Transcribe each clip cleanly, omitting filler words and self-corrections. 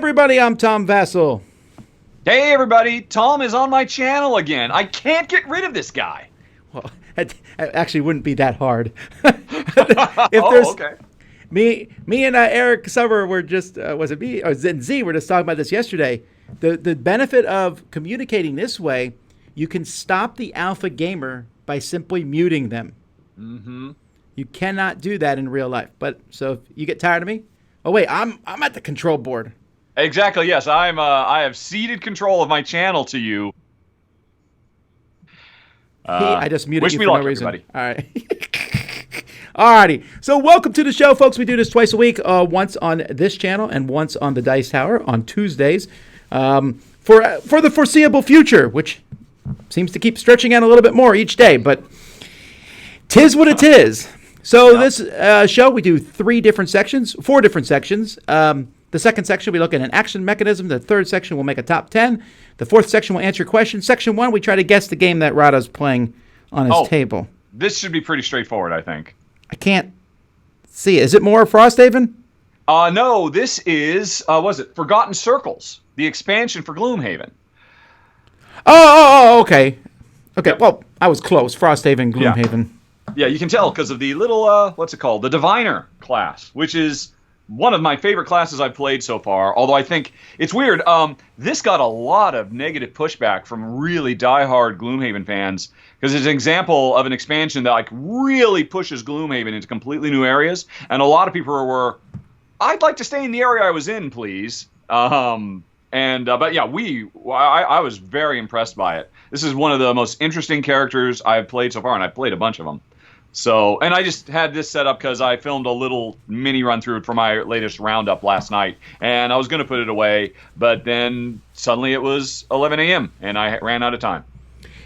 everybody, I'm Tom Vasel. Hey everybody, Tom is on my channel again. I can't get rid of this guy. Well, it actually wouldn't be that hard. If Okay. me and Eric Summer were just, was it me? Or Z were just talking about this yesterday. The benefit of communicating this way, you can stop the alpha gamer by simply muting them. Mm-hmm. You cannot do that in real life. But so if you get tired of me, oh wait, I'm at the control board. Exactly, yes. I have ceded control of my channel to you. I just muted wish you me for luck, no reason. everybody. All right. Alrighty. So welcome to the show, folks. We do this twice a week, once on this channel and once on the Dice Tower on Tuesdays, for the foreseeable future, which seems to keep stretching out a little bit more each day, but 'tis what it is. So this show, we do four different sections. The second section, we look at an action mechanism. The third section, we'll make a top 10. The fourth section, we'll answer questions. Section 1, we try to guess the game that Rahdo's playing on his table. This should be pretty straightforward, I think. I can't see it. Is it more Frosthaven? No, this is, was it Forgotten Circles, the expansion for Gloomhaven. Oh, okay. Okay, Yep. well, I was close. Frosthaven, Gloomhaven. Yeah, you can tell because of the little, what's it called? The Diviner class, which is one of my favorite classes I've played so far, although I think it's weird. This got a lot of negative pushback from really diehard Gloomhaven fans because it's an example of an expansion that like really pushes Gloomhaven into completely new areas, and a lot of people were, I'd like to stay in the area I was in, please. But yeah, I was very impressed by it. This is one of the most interesting characters I've played so far, and I've played a bunch of them. So, and I just had this set up because I filmed a little mini run through for my latest roundup last night, and I was going to put it away, but then suddenly it was 11 a.m. and I ran out of time.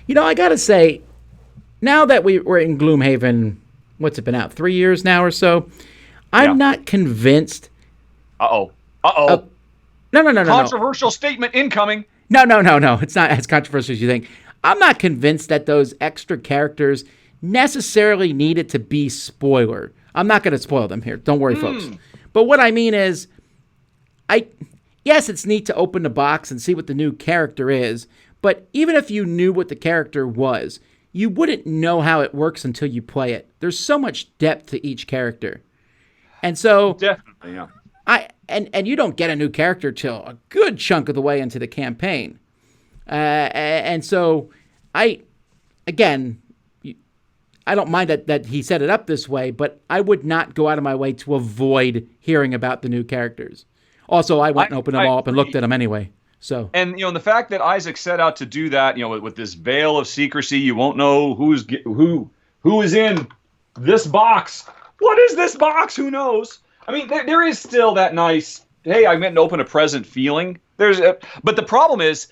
You know, I got to say, now that we're in Gloomhaven, what's it been out, 3 years now or so, I'm not convinced. No. Controversial statement incoming. No. It's not as controversial as you think. I'm not convinced that those extra characters necessarily needed to be spoiler. I'm not going to spoil them here. Don't worry, folks. But what I mean is, yes, it's neat to open the box and see what the new character is, but even if you knew what the character was, you wouldn't know how it works until you play it. There's so much depth to each character. And so Definitely, yeah. And you don't get a new character till a good chunk of the way into the campaign. And so I don't mind that he set it up this way, but I would not go out of my way to avoid hearing about the new characters. Also, I went and opened them all up and looked at them anyway. So, and the fact that Isaac set out to do that, with this veil of secrecy, you won't know who is in this box. What is this box? Who knows? I mean, there is still that nice, hey, I meant to open a present feeling. But the problem is,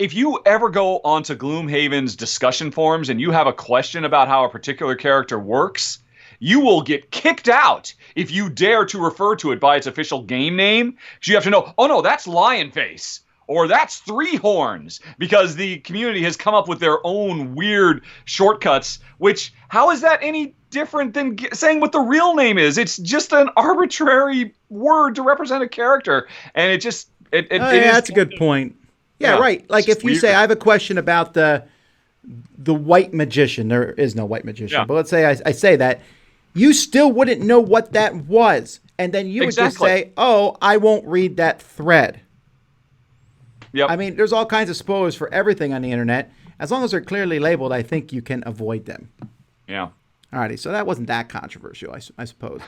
if you ever go onto Gloomhaven's discussion forums and you have a question about how a particular character works, you will get kicked out if you dare to refer to it by its official game name. Because you have to know, oh no, that's Lionface, or that's Three Horns, because the community has come up with their own weird shortcuts, which, how is that any different than saying what the real name is? It's just an arbitrary word to represent a character, and it is that's a good point. Yeah, right. Like if you say, I have a question about the white magician. There is no white magician. Yeah. But let's say I say that. You still wouldn't know what that was. And then you would just say, oh, I won't read that thread. Yep. I mean, there's all kinds of spoilers for everything on the internet. As long as they're clearly labeled, I think you can avoid them. Yeah. Alrighty, so that wasn't that controversial, I suppose.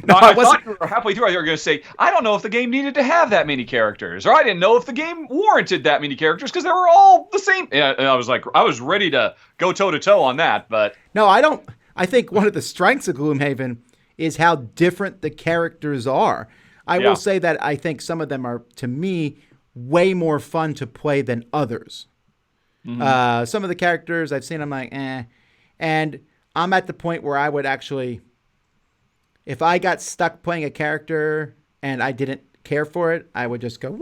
No, I thought you were halfway through. You were going to say, I don't know if the game needed to have that many characters, or I didn't know if the game warranted that many characters because they were all the same. And I was ready to go toe to toe on that, but no, I don't. I think one of the strengths of Gloomhaven is how different the characters are. I will say that I think some of them are, to me, way more fun to play than others. Mm-hmm. Some of the characters I've seen, I'm like, eh, and I'm at the point where I would actually. If I got stuck playing a character and I didn't care for it, I would just go,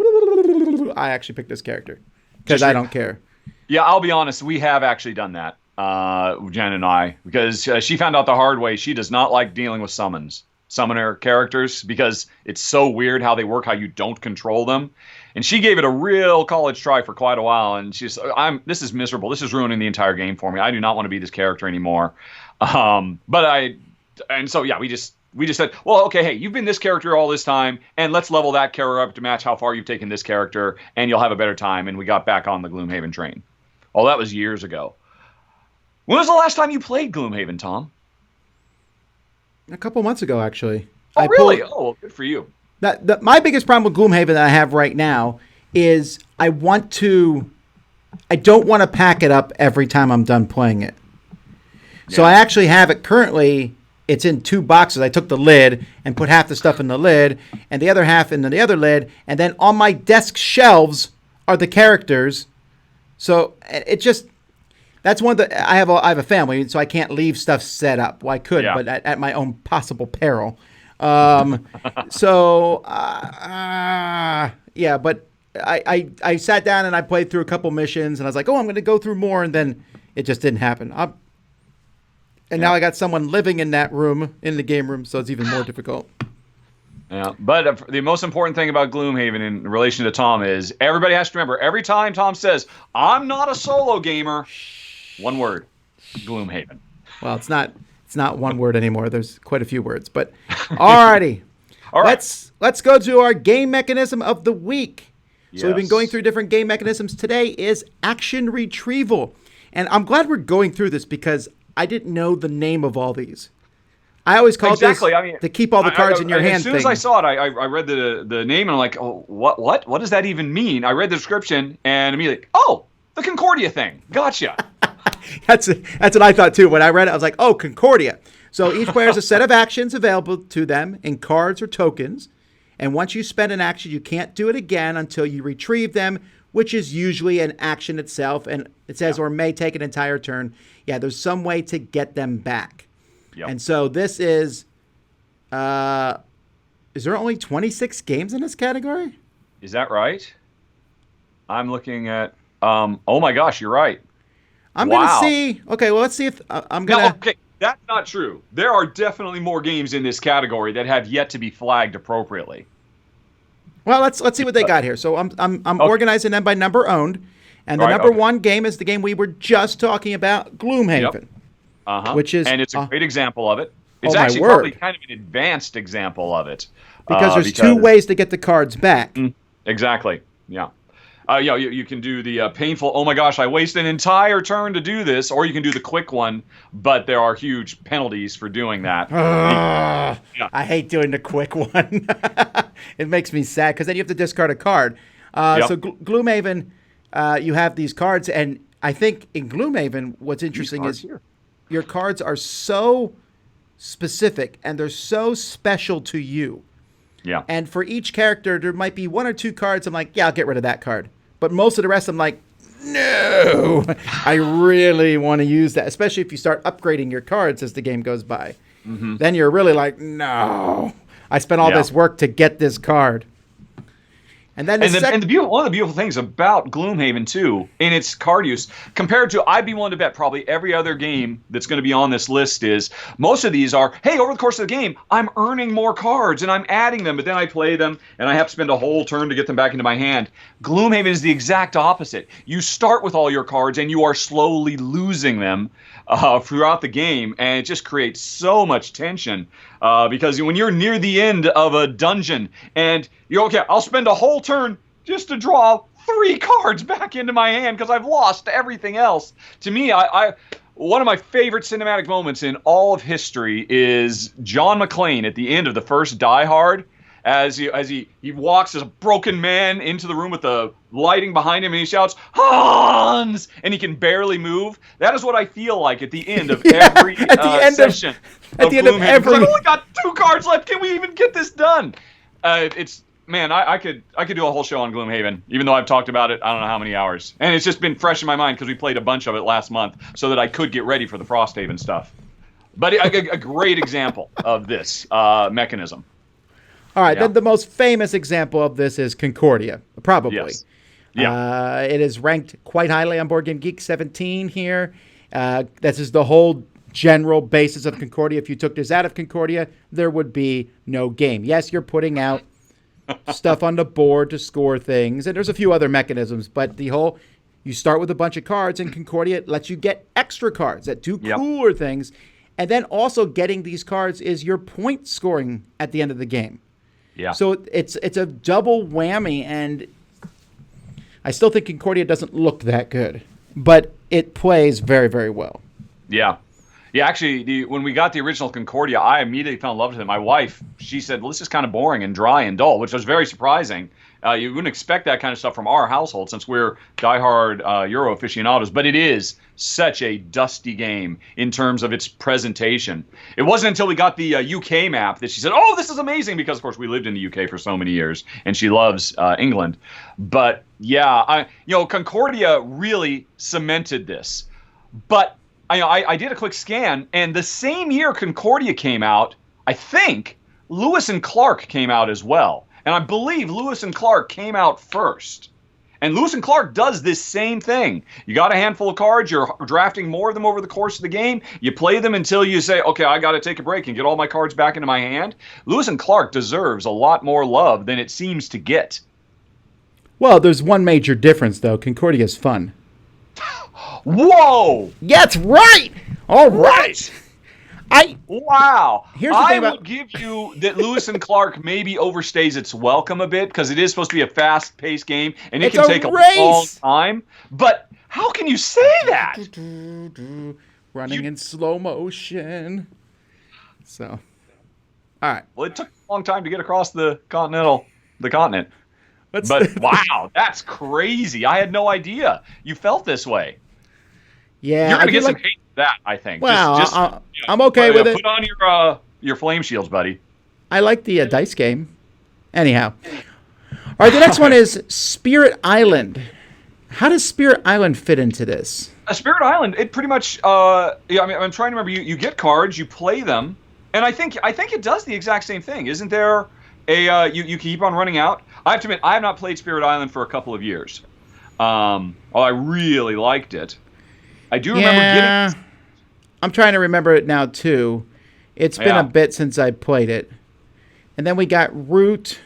I actually picked this character because I don't care. Yeah, I'll be honest. We have actually done that, Jen and I, because she found out the hard way. She does not like dealing with summons. summoner characters because it's so weird how they work, how you don't control them. And she gave it a real college try for quite a while, and this is miserable. This is ruining the entire game for me. I do not want to be this character anymore. We just said, well, okay, hey, you've been this character all this time, and let's level that character up to match how far you've taken this character, and you'll have a better time. And we got back on the Gloomhaven train. Oh, that was years ago. When was the last time you played Gloomhaven, Tom? A couple months ago, actually. Oh, really? Oh, good for you. My biggest problem with Gloomhaven that I have right now is I don't want to pack it up every time I'm done playing it. Yeah. So I actually have it currently. It's in 2 boxes. I took the lid and put half the stuff in the lid and the other half in the other lid. And then on my desk shelves are the characters. So it just, that's one that I have a family, so I can't leave stuff set up. Well, I could, but at my own possible peril. But I sat down and I played through a couple missions and I was like, oh, I'm going to go through more. And then it just didn't happen. Now I got someone living in that room, in the game room, so it's even more difficult. Yeah, but the most important thing about Gloomhaven in relation to Tom is everybody has to remember, every time Tom says, I'm not a solo gamer, one word, Gloomhaven. Well, it's not one word anymore. There's quite a few words, but alrighty. All right. Let's go to our game mechanism of the week. Yes. So we've been going through different game mechanisms. Today is action retrieval. And I'm glad we're going through this because I didn't know the name of all these. I always call this to keep all the cards in your hand. As soon as I saw it, I read the name and I'm like, oh, what does that even mean? I read the description and immediately, oh, the Concordia thing. Gotcha. That's what I thought too. When I read it, I was like, oh, Concordia. So each player has a set of actions available to them in cards or tokens. And once you spend an action, you can't do it again until you retrieve them, which is usually an action itself. And it says, or may take an entire turn. Yeah, there's some way to get them back. Yep. And so this is there only 26 games in this category? Is that right? I'm looking at, oh my gosh, you're right. I'm going to see, okay, well, let's see if I'm going to. No, okay, that's not true. There are definitely more games in this category that have yet to be flagged appropriately. Well, let's see what they got here. So I'm organizing them by number owned. And the number one game is the game we were just talking about, Gloomhaven. Yep. Which is, and it's a great example of it. It's actually probably kind of an advanced example of it. Because there's 2 ways to get the cards back. Exactly. Yeah. You can do the painful, oh my gosh, I wasted an entire turn to do this, or you can do the quick one, but there are huge penalties for doing that. I hate doing the quick one. It makes me sad because then you have to discard a card. So Gloomhaven, you have these cards, and I think in Gloomhaven, what's interesting is your cards are so specific and they're so special to you. Yeah. And for each character, there might be 1 or 2 cards I'm like, yeah, I'll get rid of that card. But most of the rest, I'm like, no, I really want to use that, especially if you start upgrading your cards as the game goes by. Mm-hmm. Then you're really like, no, I spent all this work to get this card. And then one of the beautiful things about Gloomhaven too, in its card use, compared to, I'd be willing to bet probably every other game that's going to be on this list is, most of these are, hey, over the course of the game, I'm earning more cards and I'm adding them, but then I play them and I have to spend a whole turn to get them back into my hand. Gloomhaven is the exact opposite. You start with all your cards and you are slowly losing them throughout the game, and it just creates so much tension because when you're near the end of a dungeon and you're okay, I'll spend a whole turn just to draw 3 cards back into my hand because I've lost everything else. To me, I one of my favorite cinematic moments in all of history is John McClane at the end of the first Die Hard. As he walks as a broken man into the room with the lighting behind him, and he shouts, Hans! And he can barely move. That is what I feel like at the end of every session. At the end of every... I've only got 2 cards left. Can we even get this done? I could do a whole show on Gloomhaven, even though I've talked about it I don't know how many hours. And it's just been fresh in my mind because we played a bunch of it last month so that I could get ready for the Frosthaven stuff. But a great example of this mechanism. All right, then the most famous example of this is Concordia, probably. Yes. Yeah. It is ranked quite highly on Board Game Geek, 17 here. This is the whole general basis of Concordia. If you took this out of Concordia, there would be no game. Yes, you're putting out stuff on the board to score things, and there's a few other mechanisms, but you start with a bunch of cards, and Concordia lets you get extra cards that do cooler things, and then also getting these cards is your point scoring at the end of the game. Yeah. So it's a double whammy, and I still think Concordia doesn't look that good, but it plays very, very well. Yeah. Yeah, actually, when we got the original Concordia, I immediately fell in love with it. My wife, she said, well, this is kind of boring and dry and dull, which was very surprising. You wouldn't expect that kind of stuff from our household since we're diehard Euro aficionados, but it is such a dusty game in terms of its presentation. It wasn't until we got the UK map that she said, oh, this is amazing, because, of course, we lived in the UK for so many years, and she loves England. But, yeah, Concordia really cemented this. But I did a quick scan, and the same year Concordia came out, I think Lewis and Clark came out as well. And I believe Lewis and Clark came out first. And Lewis and Clark does this same thing. You got a handful of cards, you're drafting more of them over the course of the game, you play them until you say, okay, I got to take a break and get all my cards back into my hand. Lewis and Clark deserves a lot more love than it seems to get. Well, there's one major difference, though. Concordia is fun. Whoa! That's right! All right! Wow. Here's the thing I would give you that Lewis and Clark maybe overstays its welcome a bit, because it is supposed to be a fast-paced game, and it can take a long time. But how can you say that? Running in slow motion. So, all right. Well, it took a long time to get across the continent. But wow, that's crazy. I had no idea you felt this way. Yeah, you're gonna get some hate for that, I think. Well, I'm okay with it. Put on your flame shields, buddy. I like the dice game. Anyhow, all right. The next one is Spirit Island. How does Spirit Island fit into this? Spirit Island, it pretty much. I'm trying to remember. You get cards, you play them, and I think it does the exact same thing. Isn't there you keep on running out? I have to admit, I have not played Spirit Island for a couple of years. I really liked it. I do remember getting. I'm trying to remember it now too. It's been a bit since I played it, and then we got Root.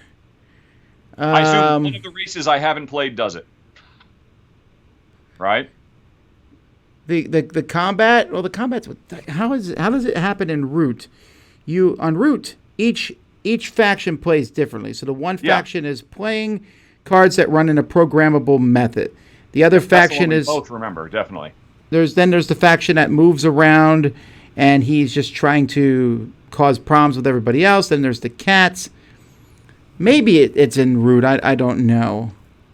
I assume one of the races I haven't played does it. Right. The combat. Well, the combat's how does it happen in Root? On Root, each faction plays differently. So the one faction is playing cards that run in a programmable method. The other faction is both remember definitely. There's the faction that moves around, and he's just trying to cause problems with everybody else. Then there's the cats. Maybe it's in Root. I don't know.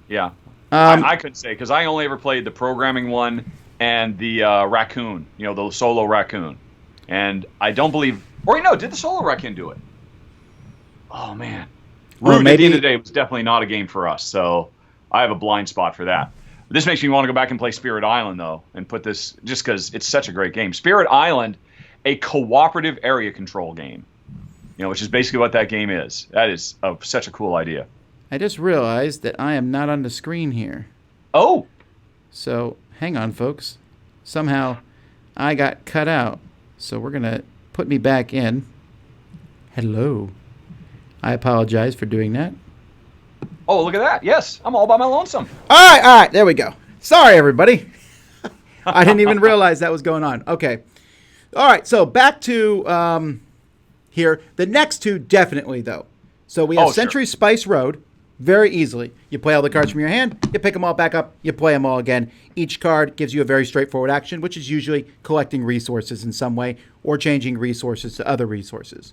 Yeah, I couldn't say, because I only ever played the programming one and the raccoon. The solo raccoon, and I don't believe. Or no, did the solo raccoon do it? Oh man, Root at the end of the day was definitely not a game for us. So I have a blind spot for that. This makes me want to go back and play Spirit Island, though, and put this, just because it's such a great game. Spirit Island, a cooperative area control game, which is basically what that game is. That is such a cool idea. I just realized that I am not on the screen here. Oh. So, hang on, folks. Somehow, I got cut out. So, we're going to put me back in. Hello. I apologize for doing that. Oh, look at that. Yes, I'm all by my lonesome. All right. There we go. Sorry, everybody. I didn't even realize that was going on. Okay. All right, so back to here. The next two, definitely, though. So we have Century Spice Road, very easily. You play all the cards from your hand, you pick them all back up, you play them all again. Each card gives you a very straightforward action, which is usually collecting resources in some way or changing resources to other resources.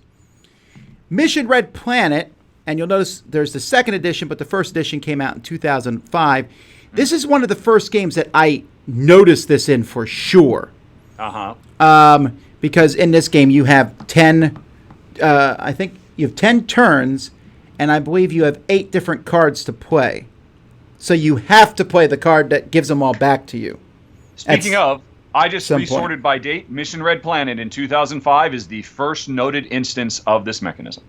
Mission Red Planet. And you'll notice there's the second edition, but the first edition came out in 2005. This is one of the first games that I noticed this in for sure. Because in this game you have 10, I think you have 10 turns, and I believe you have 8 different cards to play. So you have to play the card that gives them all back to you. Speaking of, I just resorted by date. Mission Red Planet in 2005 is the first noted instance of this mechanism.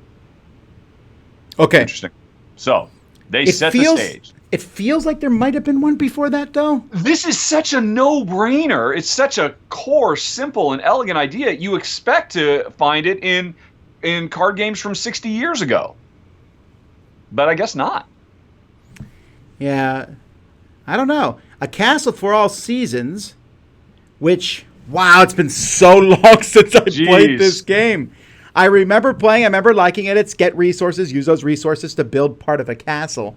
Okay. Interesting. So, they set the stage. It feels like there might have been one before that, though. This is such a no-brainer. It's such a core, simple, and elegant idea. You expect to find it in card games from 60 years ago. But I guess not. Yeah. I don't know. A Castle for All Seasons, which, wow, it's been so long since I played this game. I remember playing. I remember liking it. It's get resources, use those resources to build part of a castle.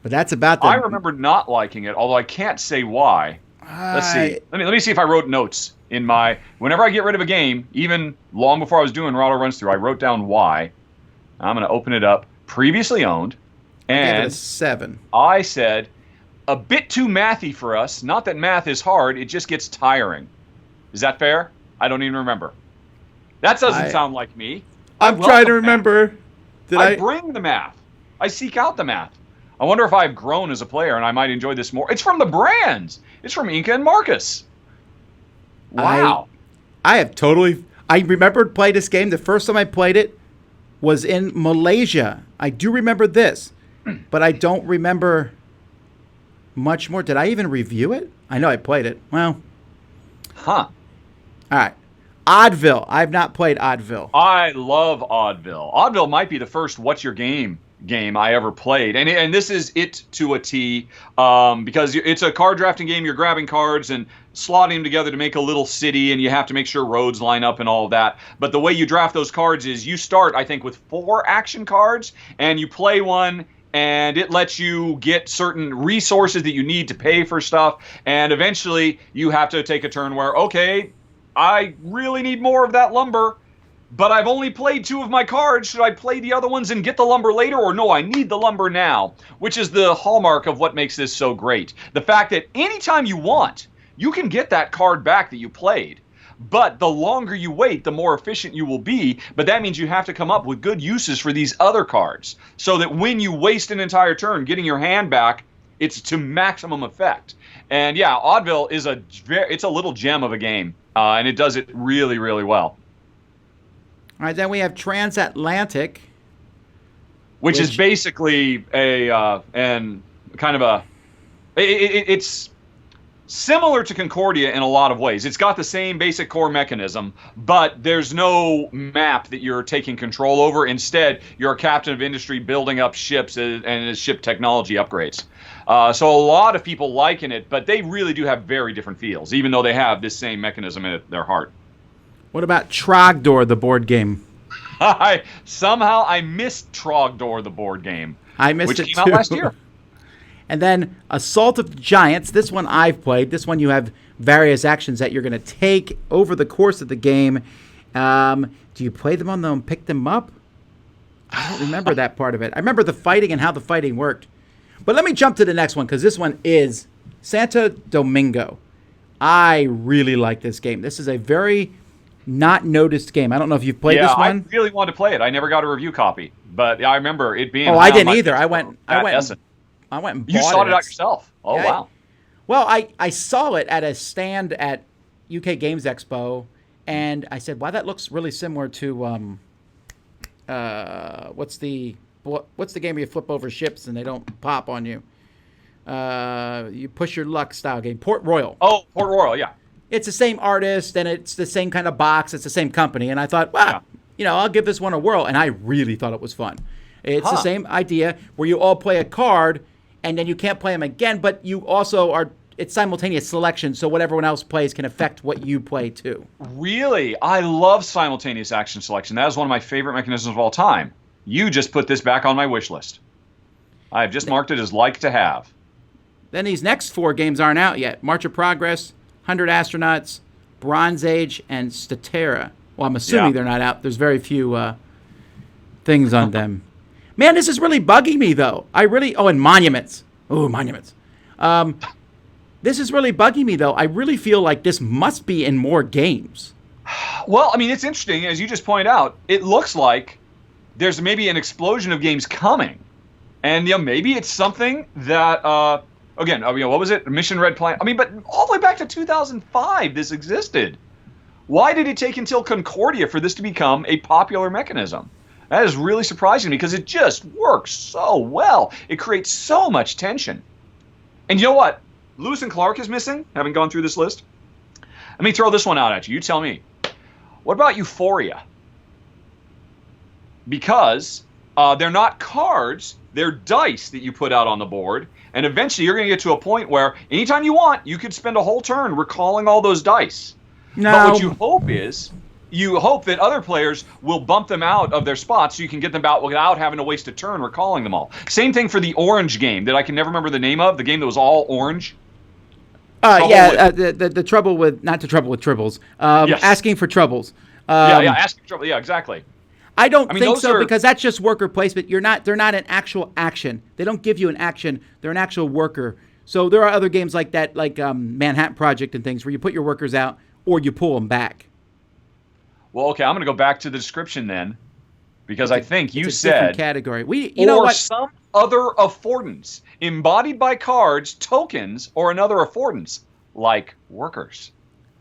But that's about the... I remember not liking it, although I can't say why. Let's see. Let me see if I wrote notes in my... Whenever I get rid of a game, even long before I was doing Rahdo Runs Through, I wrote down why. I'm going to open it up. Previously owned. And I gave it a 7. I said, a bit too mathy for us. Not that math is hard, it just gets tiring. Is that fair? I don't even remember. That doesn't sound like me. I'm trying to remember. I bring the math. I seek out the math. I wonder if I've grown as a player and I might enjoy this more. It's from the brands. It's from Inca and Marcus. Wow. I have totally... I remember playing this game. The first time I played it was in Malaysia. I do remember this, but I don't remember much more. Did I even review it? I know I played it. Well. Huh. All right. Oddville. I've not played Oddville. I love Oddville. Oddville might be the first What's Your Game I ever played, and this is it to a T, because it's a card drafting game. You're grabbing cards and slotting them together to make a little city, and you have to make sure roads line up and all of that. But the way you draft those cards is you start, I think, with 4 action cards, and you play one, and it lets you get certain resources that you need to pay for stuff, and eventually you have to take a turn where, okay, I really need more of that lumber, but I've only played 2 of my cards. Should I play the other ones and get the lumber later? Or no, I need the lumber now, which is the hallmark of what makes this so great. The fact that anytime you want, you can get that card back that you played. But the longer you wait, the more efficient you will be. But that means you have to come up with good uses for these other cards, so that when you waste an entire turn getting your hand back, it's to maximum effect. And yeah, Oddville is it's a little gem of a game, and it does it really, really well. All right, then we have Transatlantic, which is basically it's similar to Concordia in a lot of ways. It's got the same basic core mechanism, but there's no map that you're taking control over. Instead, you're a captain of industry building up ships and ship technology upgrades. So a lot of people liken it, but they really do have very different feels, even though they have this same mechanism in their heart. What about Trogdor, the board game? Somehow I missed Trogdor, the board game. I missed it too. Which came out last year. And then Assault of the Giants. This one I've played. This one you have various actions that you're going to take over the course of the game. Do you play them on them and pick them up? I don't remember that part of it. I remember the fighting and how the fighting worked. But let me jump to the next one, because this one is Santo Domingo. I really like this game. This is a very not noticed game. I don't know if you've played this one. I really wanted to play it. I never got a review copy, but I remember it being. Oh, I didn't either. I went and bought it. You sought it out yourself. Oh, yeah, wow. Well, I saw it at a stand at UK Games Expo, and I said, "Wow, that looks really similar to what's the game where you flip over ships and they don't pop on you? You push your luck style game, Port Royal." Oh, Port Royal, yeah. It's the same artist, and it's the same kind of box. It's the same company. And I thought, wow, I'll give this one a whirl. And I really thought it was fun. It's the same idea where you all play a card, and then you can't play them again, but you also it's simultaneous selection, so what everyone else plays can affect what you play too. Really? I love simultaneous action selection. That is one of my favorite mechanisms of all time. You just put this back on my wish list. I have just marked it as like to have. Then these next 4 games aren't out yet. March of Progress, 100 Astronauts, Bronze Age, and Statera. Well, I'm assuming they're not out. There's very few things on them. Man, this is really bugging me, though. And Monuments. Oh, Monuments. This is really bugging me, though. I really feel like this must be in more games. Well, I mean, it's interesting. As you just pointed out, it looks like there's maybe an explosion of games coming. And, maybe it's something that... Again, what was it? Mission Red Planet. But all the way back to 2005, this existed. Why did it take until Concordia for this to become a popular mechanism? That is really surprising because it just works so well. It creates so much tension. And you know what? Lewis and Clark is missing, having gone through this list. Let me throw this one out at you. You tell me. What about Euphoria? Because they're not cards, they're dice that you put out on the board. And eventually you're going to get to a point where anytime you want, you could spend a whole turn recalling all those dice. No. But what you hope is, you hope that other players will bump them out of their spots so you can get them out without having to waste a turn recalling them all. Same thing for the orange game that I can never remember the name of, the game that was all orange. The trouble with, not the trouble with tribbles, Yes. asking for troubles. Asking for trouble. Yeah, exactly. I don't think those so are, because that's just worker placement. They're not an actual action. They don't give you an action. They're an actual worker. So there are other games like that, like Manhattan Project and things, where you put your workers out or you pull them back. Well, okay, I'm going to go back to the description then, because I think you It's a said different category. You know what? Some other affordance embodied by cards, tokens, or another affordance like workers.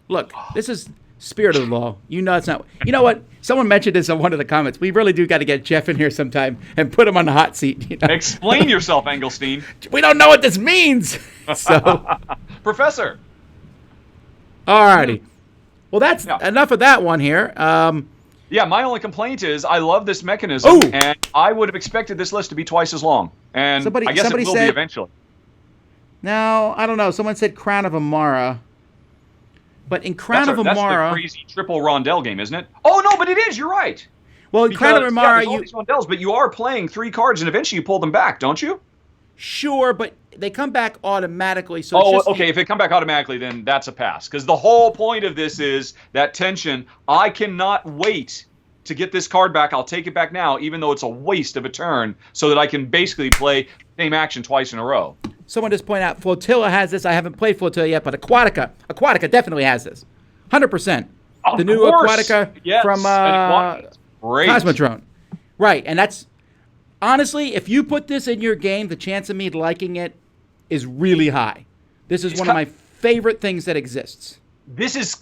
Look, this is spirit of the law. You know it's not. You know what? Someone mentioned this in one of the comments. We really do got to get Jeff in here sometime and put him on the hot seat. You know? Explain yourself, Engelstein. We don't know what this means. So, Professor. alrighty. Well, that's enough of that one here. Yeah, my only complaint is I love this mechanism, Ooh. and I would have expected this list to be twice as long. And I guess it will be eventually. No, I don't know. Someone said Crown of Amara. But in Crown of Amara... That's the crazy triple rondelle game, isn't it? Oh, no, but it is. You're right. Well, in Crown of Amara... there's all these rondelles, but you are playing 3 cards, and eventually you pull them back, don't you? Sure, but they come back automatically. So okay. If they come back automatically, then that's a pass. Because the whole point of this is that tension. I cannot wait to get this card back. I'll take it back now, even though it's a waste of a turn, so that I can basically play the same action twice in a row. Someone just pointed out Flotilla has this. I haven't played Flotilla yet, but Aquatica definitely has this. 100%. The new Aquatica from Cosmodrome. Right, and that's... Honestly, if you put this in your game, the chance of me liking it is really high. This is one of my favorite things that exists. This is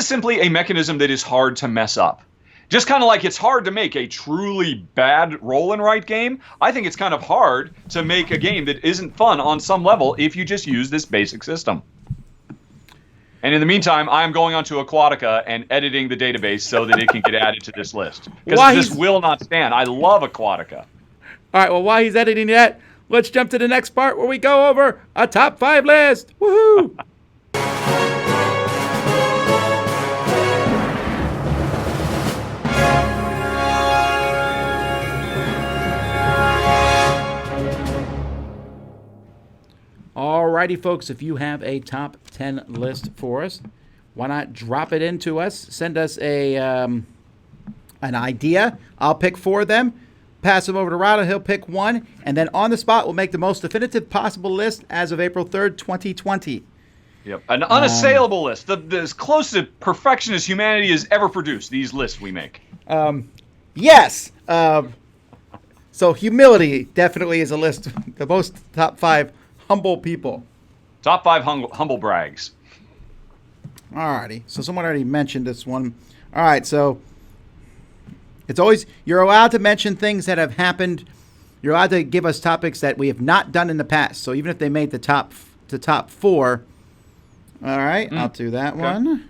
simply a mechanism that is hard to mess up. Just kind of like it's hard to make a truly bad roll and write game. I think it's kind of hard to make a game that isn't fun on some level if you just use this basic system. And in the meantime, I'm going onto Aquatica and editing the database so that it can get added to this list. Because this will not stand. I love Aquatica. All right, well, while he's editing that, let's jump to the next part where we go over a top 5 list. Woohoo! Alrighty, folks, if you have a top 10 list for us, why not drop it into us? Send us an idea. I'll pick 4 of them. Pass them over to Rahdo. He'll pick 1. And then on the spot, we'll make the most definitive possible list as of April 3rd, 2020. Yep. An unassailable list. As close to perfection as humanity has ever produced, these lists we make. Yes. So humility definitely is a list. The most top 5 humble people. Top 5 humble brags. Alrighty. So someone already mentioned this one. All right. So it's always, you're allowed to mention things that have happened. You're allowed to give us topics that we have not done in the past. So even if they made the top 4. All right. I'll do that one.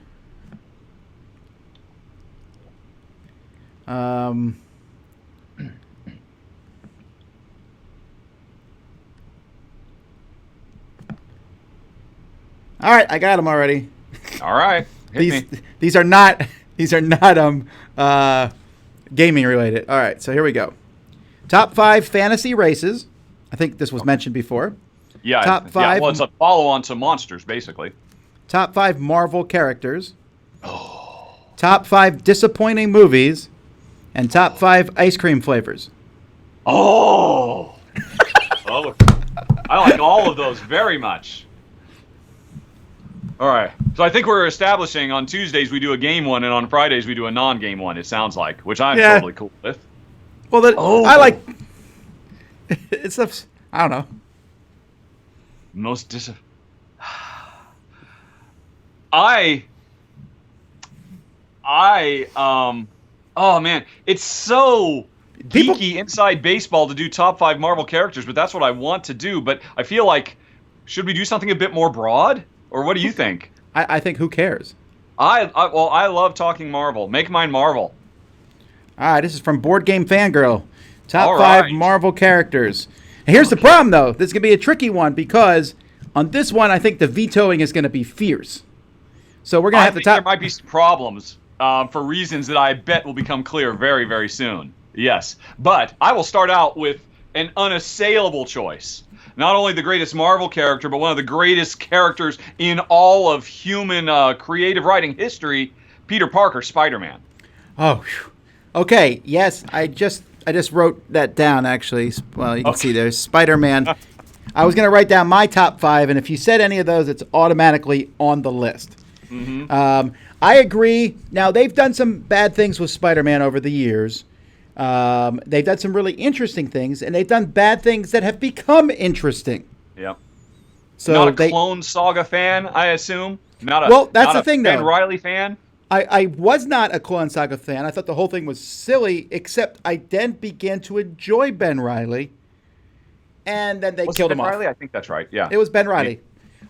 All right, I got them already. All right, these are not gaming related. All right, so here we go. Top 5 fantasy races. I think this was mentioned before. Yeah. Top 5. Yeah, well, it's a follow-on to Monsters, basically. Top 5 Marvel characters. Oh. Top 5 disappointing movies, and top 5 ice cream flavors. Oh. I like all of those very much. All right. So I think we're establishing on Tuesdays we do a game one, and on Fridays we do a non-game one, it sounds like, which I'm totally cool with. Well, I like... It's I don't know. Oh man, it's so geeky inside baseball to do top 5 Marvel characters, but that's what I want to do. But I feel like, should we do something a bit more broad? Or what do you think? I think who cares? I love talking Marvel. Make mine Marvel. All right, this is from Board Game Fangirl. Top All 5 right. Marvel characters. And here's the problem, though. This is going to be a tricky one because on this one, I think the vetoing is going to be fierce. So we're going to have to there might be some problems for reasons that I bet will become clear very, very soon. Yes. But I will start out with an unassailable choice. Not only the greatest Marvel character, but one of the greatest characters in all of human creative writing history, Peter Parker, Spider-Man. Oh, whew. Okay. Yes, I just wrote that down, actually. Well, you can see there's Spider-Man. I was going to write down my top 5, and if you said any of those, it's automatically on the list. Mm-hmm. I agree. Now, they've done some bad things with Spider-Man over the years. They've done some really interesting things, and they've done bad things that have become interesting. Yeah. So not a Clone Saga fan, I assume. That's the thing, though. Ben Reilly fan. I was not a Clone Saga fan. I thought the whole thing was silly, except I then began to enjoy Ben Reilly, and then they killed him off. Reilly? I think that's right. Yeah. It was Ben Reilly.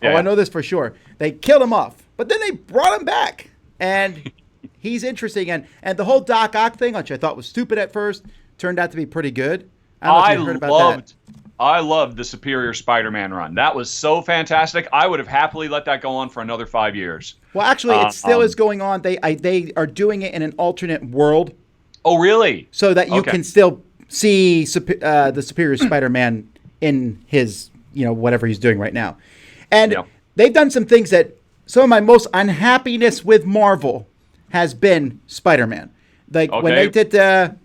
Yeah, I know this for sure. They killed him off, but then they brought him back, and he's interesting. And the whole Doc Ock thing, which I thought was stupid at first, turned out to be pretty good. I don't know if you heard about that. I loved the Superior Spider-Man run. That was so fantastic. I would have happily let that go on for another 5 years. Well, actually, it still is going on. They are doing it in an alternate world. Oh, really? So that you can still see the Superior Spider-Man in his, whatever he's doing right now. And they've done some things that some of my most unhappiness with Marvel has been Spider-Man. Like when they did the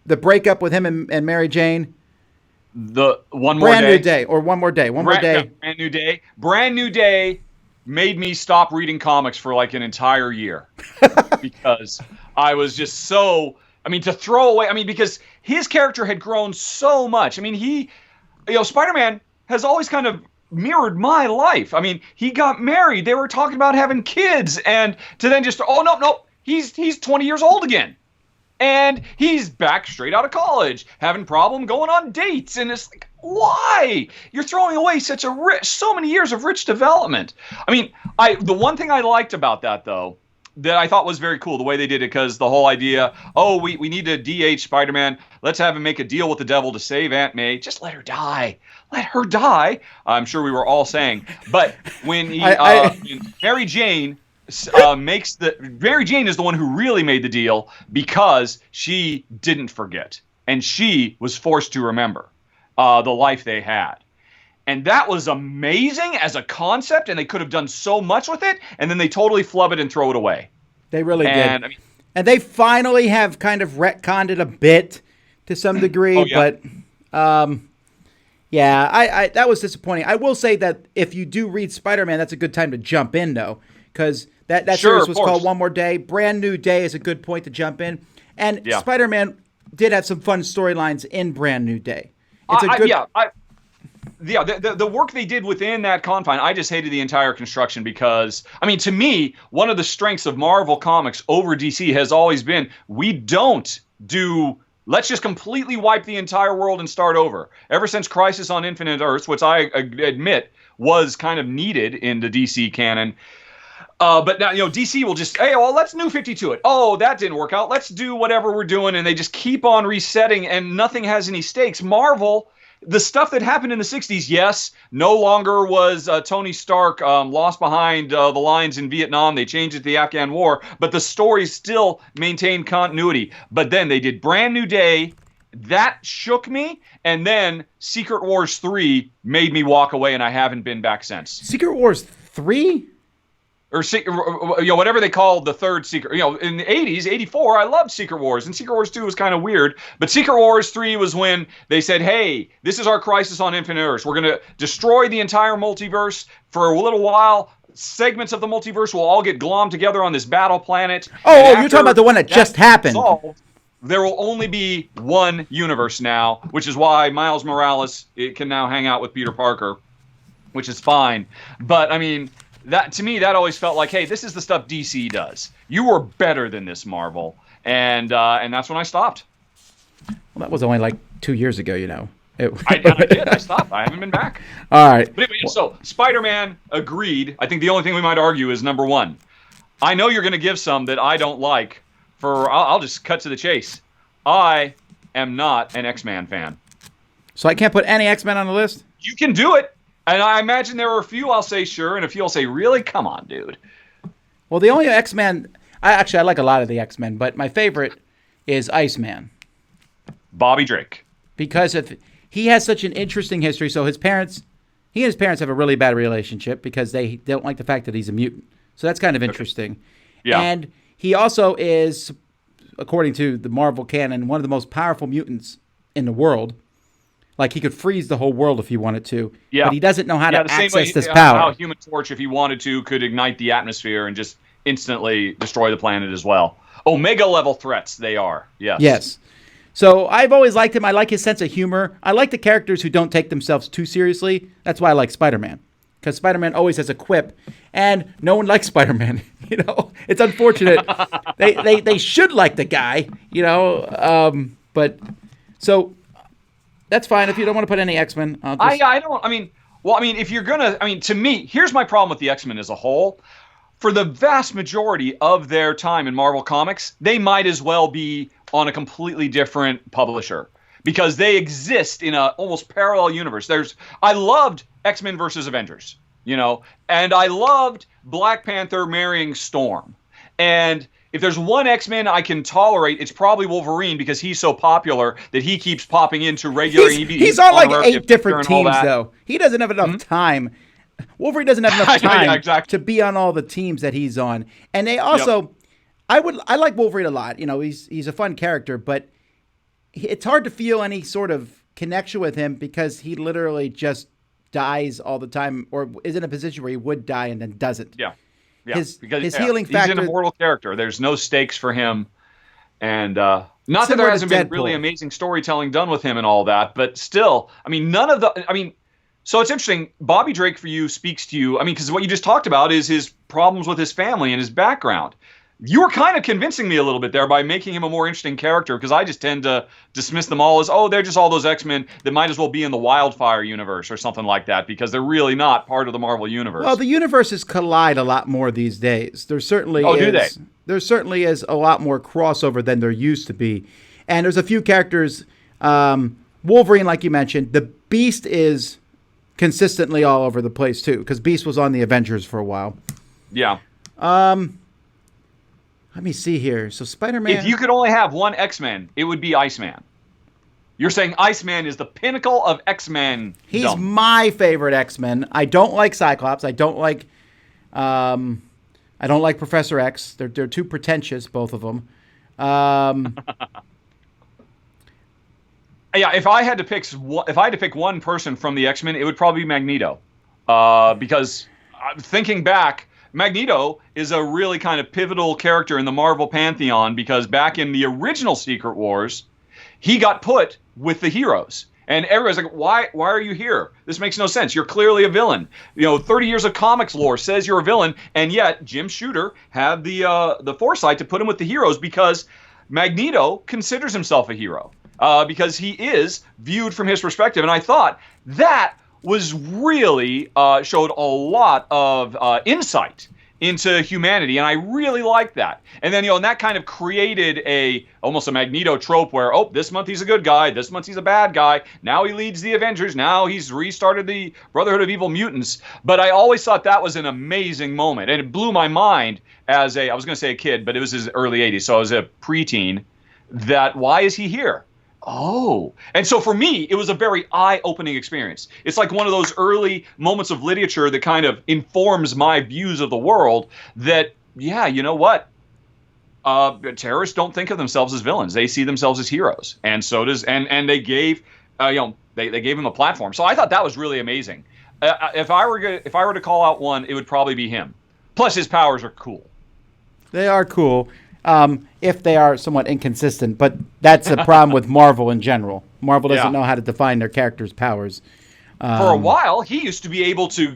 breakup with him and Mary Jane. The One More Day. One More Day. Brand New Day. Brand New Day made me stop reading comics for like an entire year because I was just so, to throw away, because his character had grown so much. Spider-Man has always kind of mirrored my life. He got married. They were talking about having kids, and to then just, no, he's 20 years old again. And he's back straight out of college, having problem going on dates, and it's like, why? You're throwing away so many years of rich development. The one thing I liked about that, though, that I thought was very cool, the way they did it, because the whole idea, we need to DH Spider-Man, let's have him make a deal with the devil to save Aunt May, just let her die. Let her die, I'm sure we were all saying. But when Mary Jane Mary Jane is the one who really made the deal because she didn't forget and she was forced to remember the life they had, and that was amazing as a concept, and they could have done so much with it, and then they totally flub it and throw it away. They really did. And they finally have kind of retconned it a bit to some degree, but that was disappointing. I will say that if you do read Spider-Man, that's a good time to jump in, though, because that series was called One More Day. Brand New Day is a good point to jump in. And Spider-Man did have some fun storylines in Brand New Day. It's a good... the work they did within that confine, I just hated the entire construction because, to me, one of the strengths of Marvel Comics over DC has always been, we don't do... Let's just completely wipe the entire world and start over. Ever since Crisis on Infinite Earths, which I admit was kind of needed in the DC canon, but now, DC will just, let's New 52 it. Oh, that didn't work out. Let's do whatever we're doing, and they just keep on resetting, and nothing has any stakes. Marvel, the stuff that happened in the 60s, yes, no longer was Tony Stark lost behind the lines in Vietnam. They changed it to the Afghan War, but the stories still maintained continuity. But then they did Brand New Day. That shook me, and then Secret Wars 3 made me walk away, and I haven't been back since. Secret Wars 3? Or whatever they called the third Secret. In the 80s, 84, I loved Secret Wars, and Secret Wars 2 was kind of weird. But Secret Wars 3 was when they said, hey, this is our Crisis on Infinite Earths. We're going to destroy the entire multiverse for a little while. Segments of the multiverse will all get glommed together on this battle planet. Oh, you're talking about the one that just happened. There will only be one universe now, which is why Miles Morales can now hang out with Peter Parker, which is fine. But, that to me, that always felt like, hey, this is the stuff DC does. You were better than this, Marvel, and that's when I stopped. Well, that was only like 2 years ago, I did. I stopped. I haven't been back. All right. But anyway, so Spider-Man, agreed. I think the only thing we might argue is number one. I know you're going to give some that I don't like. I'll just cut to the chase. I am not an X-Man fan. So I can't put any X-Men on the list? You can do it. And I imagine there are a few I'll say sure, and a few I'll say really? Come on, dude. Well, the only X-Men... I like a lot of the X-Men, but my favorite is Iceman. Bobby Drake. Because he has such an interesting history. So he and his parents have a really bad relationship because they don't like the fact that he's a mutant. So that's kind of interesting. Okay. Yeah. And he also is, according to the Marvel canon, one of the most powerful mutants in the world. Like, he could freeze the whole world if he wanted to. Yeah. But he doesn't know how to access this power. How Human Torch, if he wanted to, could ignite the atmosphere and just instantly destroy the planet as well. Omega-level threats they are. Yes. Yes. So I've always liked him. I like his sense of humor. I like the characters who don't take themselves too seriously. That's why I like Spider-Man. Because Spider-Man always has a quip, and no one likes Spider-Man. It's unfortunate. they should like the guy. But so that's fine if you don't want to put any X-Men. I don't. If you're gonna, to me, here's my problem with the X-Men as a whole. For the vast majority of their time in Marvel Comics, they might as well be on a completely different publisher because they exist in a almost parallel universe. I loved X-Men versus Avengers, and I loved Black Panther marrying Storm. And if there's one X-Men I can tolerate, it's probably Wolverine because he's so popular that he keeps popping into regular. He's on like 8 different teams, though. He doesn't have enough time. Wolverine doesn't have enough time to be on all the teams that he's on. And they also, I like Wolverine a lot. He's a fun character, but it's hard to feel any sort of connection with him because he literally just dies all the time or is in a position where he would die and then doesn't. Yeah. His healing factor. He's an immortal character. There's no stakes for him. And not that there hasn't been really amazing storytelling done with him and all that, but still, none of the, so it's interesting. Bobby Drake for you speaks to you. Because what you just talked about is his problems with his family and his background. You were kind of convincing me a little bit there by making him a more interesting character because I just tend to dismiss them all as, they're just all those X-Men that might as well be in the Wildfire universe or something like that because they're really not part of the Marvel universe. Well, the universes collide a lot more these days. There certainly is. Do they? There certainly is a lot more crossover than there used to be. And there's a few characters. Wolverine, like you mentioned. The Beast is consistently all over the place too, because Beast was on the Avengers for a while. Yeah. Let me see here. So Spider-Man. If you could only have one X-Men, it would be Iceman. You're saying Iceman is the pinnacle of X-Men. He's my favorite X-Men. I don't like Cyclops. I don't like Professor X. They're too pretentious, both of them. Yeah, if I had to pick one person from the X-Men, it would probably be Magneto. Because thinking back, Magneto is a really kind of pivotal character in the Marvel pantheon because back in the original Secret Wars, he got put with the heroes. And everybody's like, why are you here? This makes no sense. You're clearly a villain. 30 years of comics lore says you're a villain, and yet Jim Shooter had the foresight to put him with the heroes because Magneto considers himself a hero. Because he is viewed from his perspective. And I thought that was really showed a lot of insight into humanity, and I really liked that. And then, and that kind of created almost a Magneto trope where, this month he's a good guy, this month he's a bad guy, now he leads the Avengers, now he's restarted the Brotherhood of Evil Mutants. But I always thought that was an amazing moment, and it blew my mind as I was going to say a kid, but it was his early 80s, so I was a preteen, that why is he here? And so for me, it was a very eye-opening experience. It's like one of those early moments of literature that kind of informs my views of the world that, you know what? Terrorists don't think of themselves as villains. They see themselves as heroes. And so does, and they gave, they gave him a platform. So I thought that was really amazing. If I were to call out one, it would probably be him. Plus his powers are cool. They are cool. If they are somewhat inconsistent, but that's a problem with Marvel in general. Marvel doesn't know how to define their characters' powers. For a while, he used to be able to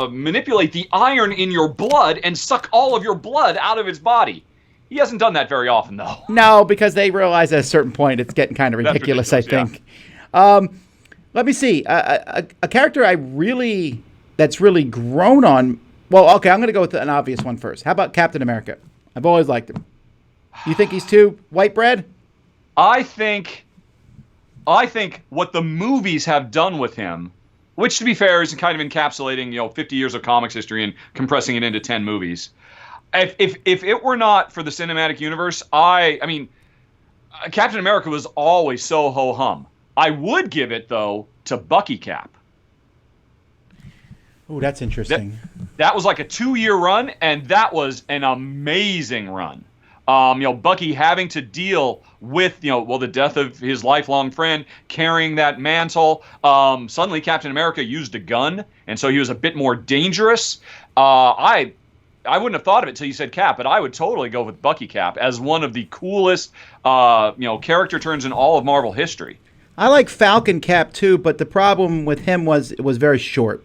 manipulate the iron in your blood and suck all of your blood out of its body. He hasn't done that very often, though. No, because they realize at a certain point it's getting kind of ridiculous, I think. Yeah. Let me see. A character that's really grown on. Well, okay, I'm going to go with an obvious one first. How about Captain America? I've always liked him. You think he's too white bread? I think what the movies have done with him, which to be fair is kind of encapsulating 50 years of comics history and compressing it into 10 movies. If it were not for the cinematic universe, I mean, Captain America was always so ho-hum. I would give it, though, to Bucky Cap. Oh, that's interesting. That was like a 2-year run, and that was an amazing run. Bucky having to deal with, the death of his lifelong friend, carrying that mantle. Suddenly Captain America used a gun, and so he was a bit more dangerous. I wouldn't have thought of it until you said Cap, but I would totally go with Bucky Cap as one of the coolest, character turns in all of Marvel history. I like Falcon Cap too, but the problem with him was it was very short.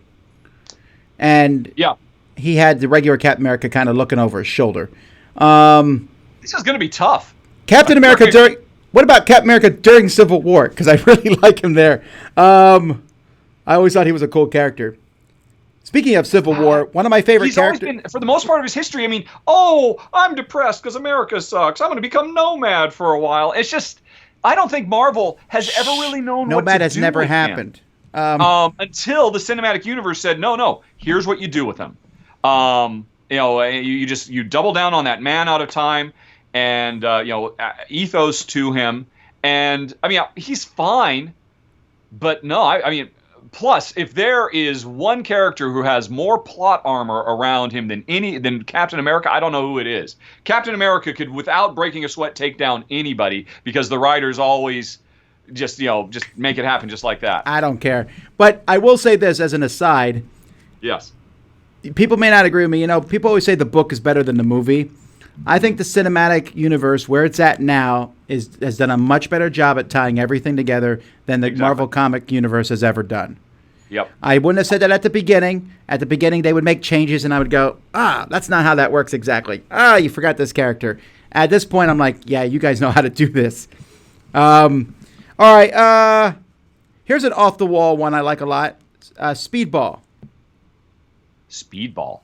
And yeah, he had the regular Captain America kind of looking over his shoulder. This is going to be tough. Captain America during. What about Captain America during Civil War? Because I really like him there. I always thought he was a cool character. Speaking of Civil War, one of my favorite characters. Always been, for the most part of his history, I mean, I'm depressed because America sucks. I'm going to become Nomad for a while. It's just, I don't think Marvel has ever really known what to do. Nomad has never happened. Until the cinematic universe said, no, here's what you do with him. You double down on that man out of time and, ethos to him. And, I mean, he's fine, but no, I mean, plus, if there is one character who has more plot armor around him than Captain America, I don't know who it is. Captain America could, without breaking a sweat, take down anybody because the writers always just make it happen just like that. I don't care. But I will say this as an aside. Yes. People may not agree with me. People always say the book is better than the movie. I think the cinematic universe, where it's at now, has done a much better job at tying everything together than the Marvel comic universe has ever done. Yep. I wouldn't have said that at the beginning. At the beginning, they would make changes, and I would go, that's not how that works exactly. You forgot this character. At this point, I'm like, yeah, you guys know how to do this. All right. Here's an off-the-wall one I like a lot. Speedball. Speedball?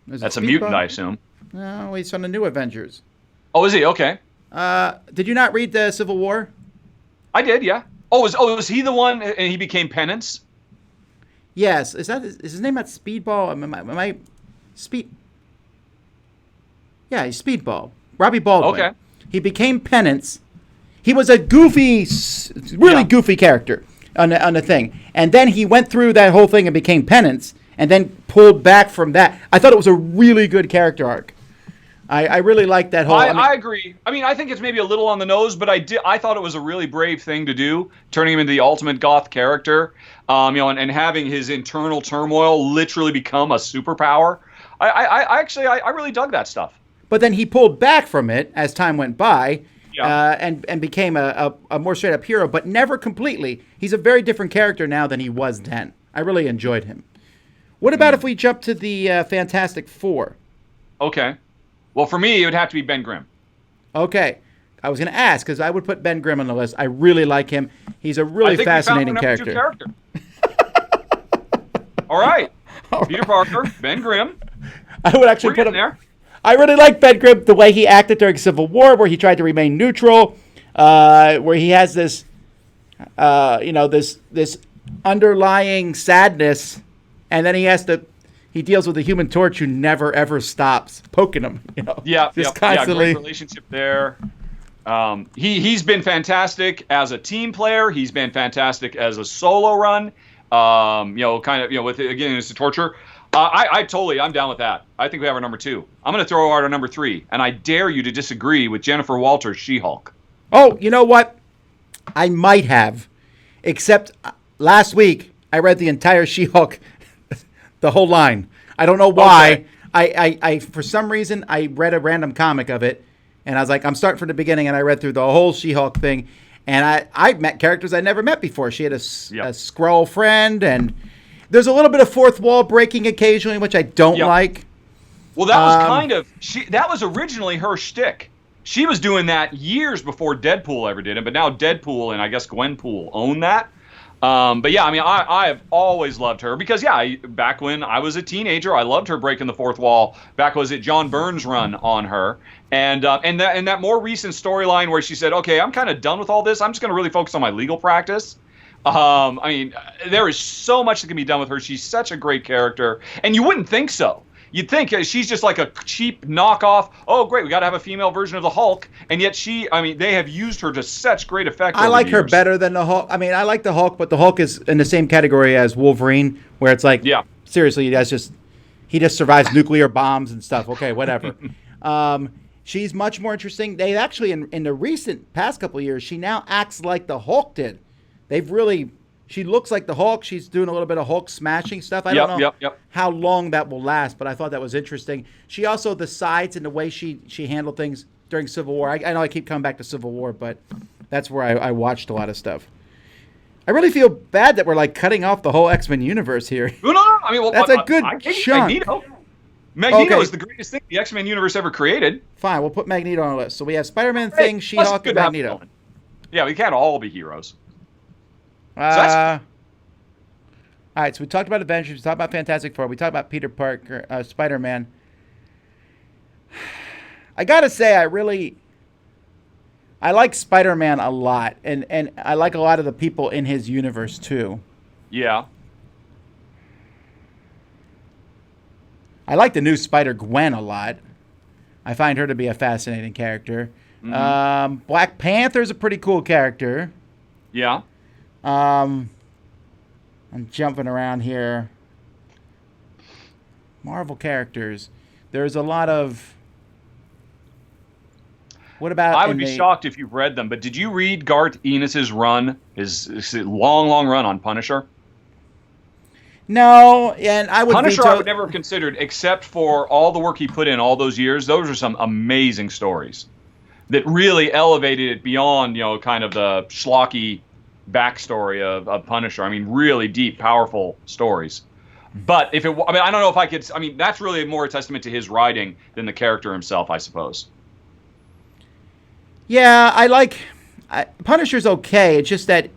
That's a mutant, I assume. No, he's from the New Avengers. Oh, is he? Okay. Did you not read the Civil War? I did, yeah. Was he the one and he became Penance? Yes. Is his name not Speedball? Am I Speed? Yeah, he's Speedball. Robbie Baldwin. Okay. He became Penance. He was a goofy, goofy character on the thing. And then he went through that whole thing and became Penance and then pulled back from that. I thought it was a really good character arc. I really like that whole... I agree. I mean, I think it's maybe a little on the nose, but I thought it was a really brave thing to do, turning him into the ultimate goth character, and having his internal turmoil literally become a superpower. I really dug that stuff. But then he pulled back from it as time went by, and became a more straight-up hero, but never completely. He's a very different character now than he was then. I really enjoyed him. What about if we jump to the Fantastic Four? Okay. Well, for me, it would have to be Ben Grimm. Okay. I was going to ask, because I would put Ben Grimm on the list. I really like him. He's a really fascinating character. All right. Peter Parker, Ben Grimm. I would actually put him there. I really like Ben Grimm, the way he acted during Civil War, where he tried to remain neutral, where he has this, this underlying sadness, and then he deals with the Human Torch who never ever stops poking him. Constantly. Great relationship there. He's been fantastic as a team player. He's been fantastic as a solo run. With again, it's a torture. I'm down with that. I think we have our number 2. I'm going to throw out our number 3, and I dare you to disagree with Jennifer Walters' She-Hulk. Oh, you know what? I might have, except last week I read the entire She-Hulk, the whole line. I don't know why. Okay. I for some reason I read a random comic of it, and I was like, I'm starting from the beginning, and I read through the whole She-Hulk thing, and I met characters I never met before. She had a Skrull friend, and there's a little bit of fourth wall breaking occasionally, which I don't like. Well, that was that was originally her shtick. She was doing that years before Deadpool ever did it, but now Deadpool and I guess Gwenpool own that. But yeah, I mean, I have always loved her because, yeah, back when I was a teenager, I loved her breaking the fourth wall. Back was it John Byrne's run on her, and that more recent storyline where she said, "Okay, I'm kind of done with all this. I'm just going to really focus on my legal practice." I mean, there is so much that can be done with her. She's such a great character, and you wouldn't think so. You'd think she's just like a cheap knockoff. Oh, great, we got to have a female version of the Hulk, and yet they have used her to such great effect. I like her better than the Hulk. I mean, I like the Hulk, but the Hulk is in the same category as Wolverine, where it's like, yeah, seriously, he just survives nuclear bombs and stuff. Okay, whatever. She's much more interesting. They actually, in the recent past couple of years, she now acts like the Hulk did. She looks like the Hulk. She's doing a little bit of Hulk smashing stuff. I don't know how long that will last, but I thought that was interesting. She also, the sides and the way she handled things during Civil War. I know I keep coming back to Civil War, but that's where I watched a lot of stuff. I really feel bad that we're like cutting off the whole X-Men universe here. No. I mean, that's a good chunk. Magneto is the greatest thing the X-Men universe ever created. Fine, we'll put Magneto on the list. So we have Spider-Man, Thing, She-Hulk, and Magneto. Yeah, we can't all be heroes. All right, so we talked about Avengers, we talked about Fantastic Four, we talked about Peter Parker, Spider-Man. I gotta say, I like Spider-Man a lot, and I like a lot of the people in his universe too. Yeah. I like the new Spider-Gwen a lot. I find her to be a fascinating character. Mm-hmm. Black Panther's a pretty cool character. Yeah. I'm jumping around here. Marvel characters. There's a lot of... What about... I would be shocked if you've read them, but did you read Garth Ennis's run, his long run on Punisher? No, and I would... Punisher I would never have considered, except for all the work he put in all those years. Those are some amazing stories that really elevated it beyond, kind of the schlocky backstory of Punisher. I mean, really deep, powerful stories. But I don't know if I could. I mean, that's really more a testament to his writing than the character himself, I suppose. Yeah, Punisher's okay. It's just that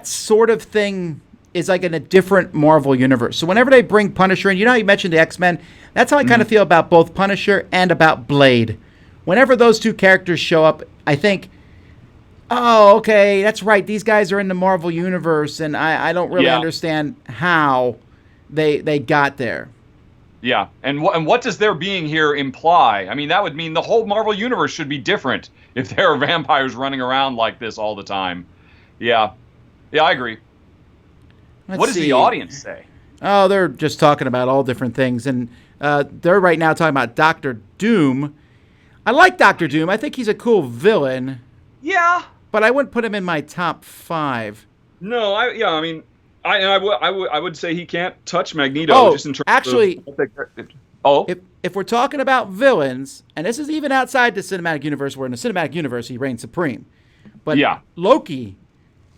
sort of thing is like in a different Marvel universe. So whenever they bring Punisher in, how you mentioned the X-Men, that's how I kind of feel about both Punisher and about Blade. Whenever those two characters show up, I think, oh, okay, that's right. These guys are in the Marvel universe, and I don't really understand how they got there. Yeah, and what does their being here imply? I mean, that would mean the whole Marvel universe should be different if there are vampires running around like this all the time. Yeah, I agree. What does the audience say? Oh, they're just talking about all different things, and they're right now talking about Doctor Doom. I like Doctor Doom. I think he's a cool villain. Yeah. But I wouldn't put him in my top 5. No, I would say he can't touch Magneto. Just in terms of, if we're talking about villains, and this is even outside the cinematic universe, where in the cinematic universe he reigns supreme. But Loki,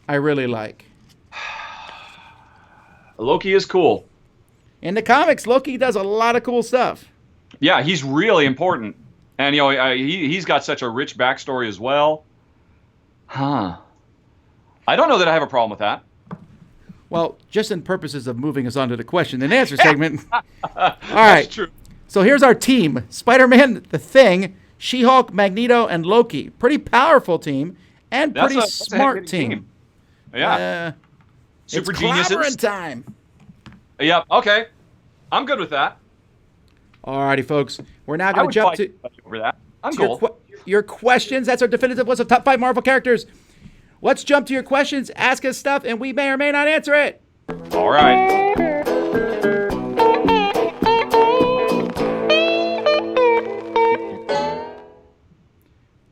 I really like. Loki is cool. In the comics, Loki does a lot of cool stuff. Yeah, he's really important. And, he's got such a rich backstory as well. Huh. I don't know that I have a problem with that. Well, just in purposes of moving us on to the question and answer segment. All right. That's true. So here's our team. Spider-Man, The Thing, She-Hulk, Magneto, and Loki. Pretty powerful team and pretty smart team. Yeah. Super geniuses. It's time. Yep. Okay. I'm good with that. All righty, folks. We're now going to jump to over that. I'm cool. Your questions. That's our definitive list of top 5 Marvel characters. Let's jump to your questions. Ask us stuff, and we may or may not answer it. All right.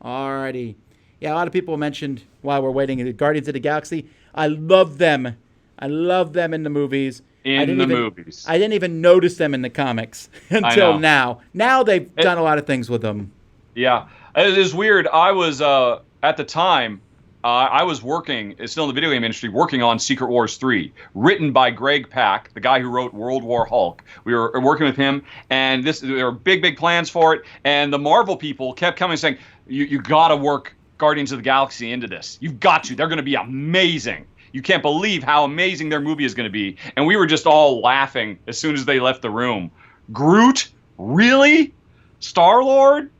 All righty. Yeah, a lot of people mentioned while we're waiting the Guardians of the Galaxy. I love them. I love them in the movies. I didn't even notice them in the comics until now. Now they've done a lot of things with them. Yeah. It is weird. I was, at the time, I was working, still in the video game industry, working on Secret Wars 3, written by Greg Pak, the guy who wrote World War Hulk. We were working with him, and there were big plans for it. And the Marvel people kept coming and saying, you got to work Guardians of the Galaxy into this. You've got to. They're going to be amazing. You can't believe how amazing their movie is going to be. And we were just all laughing as soon as they left the room. Groot? Really? Star-Lord?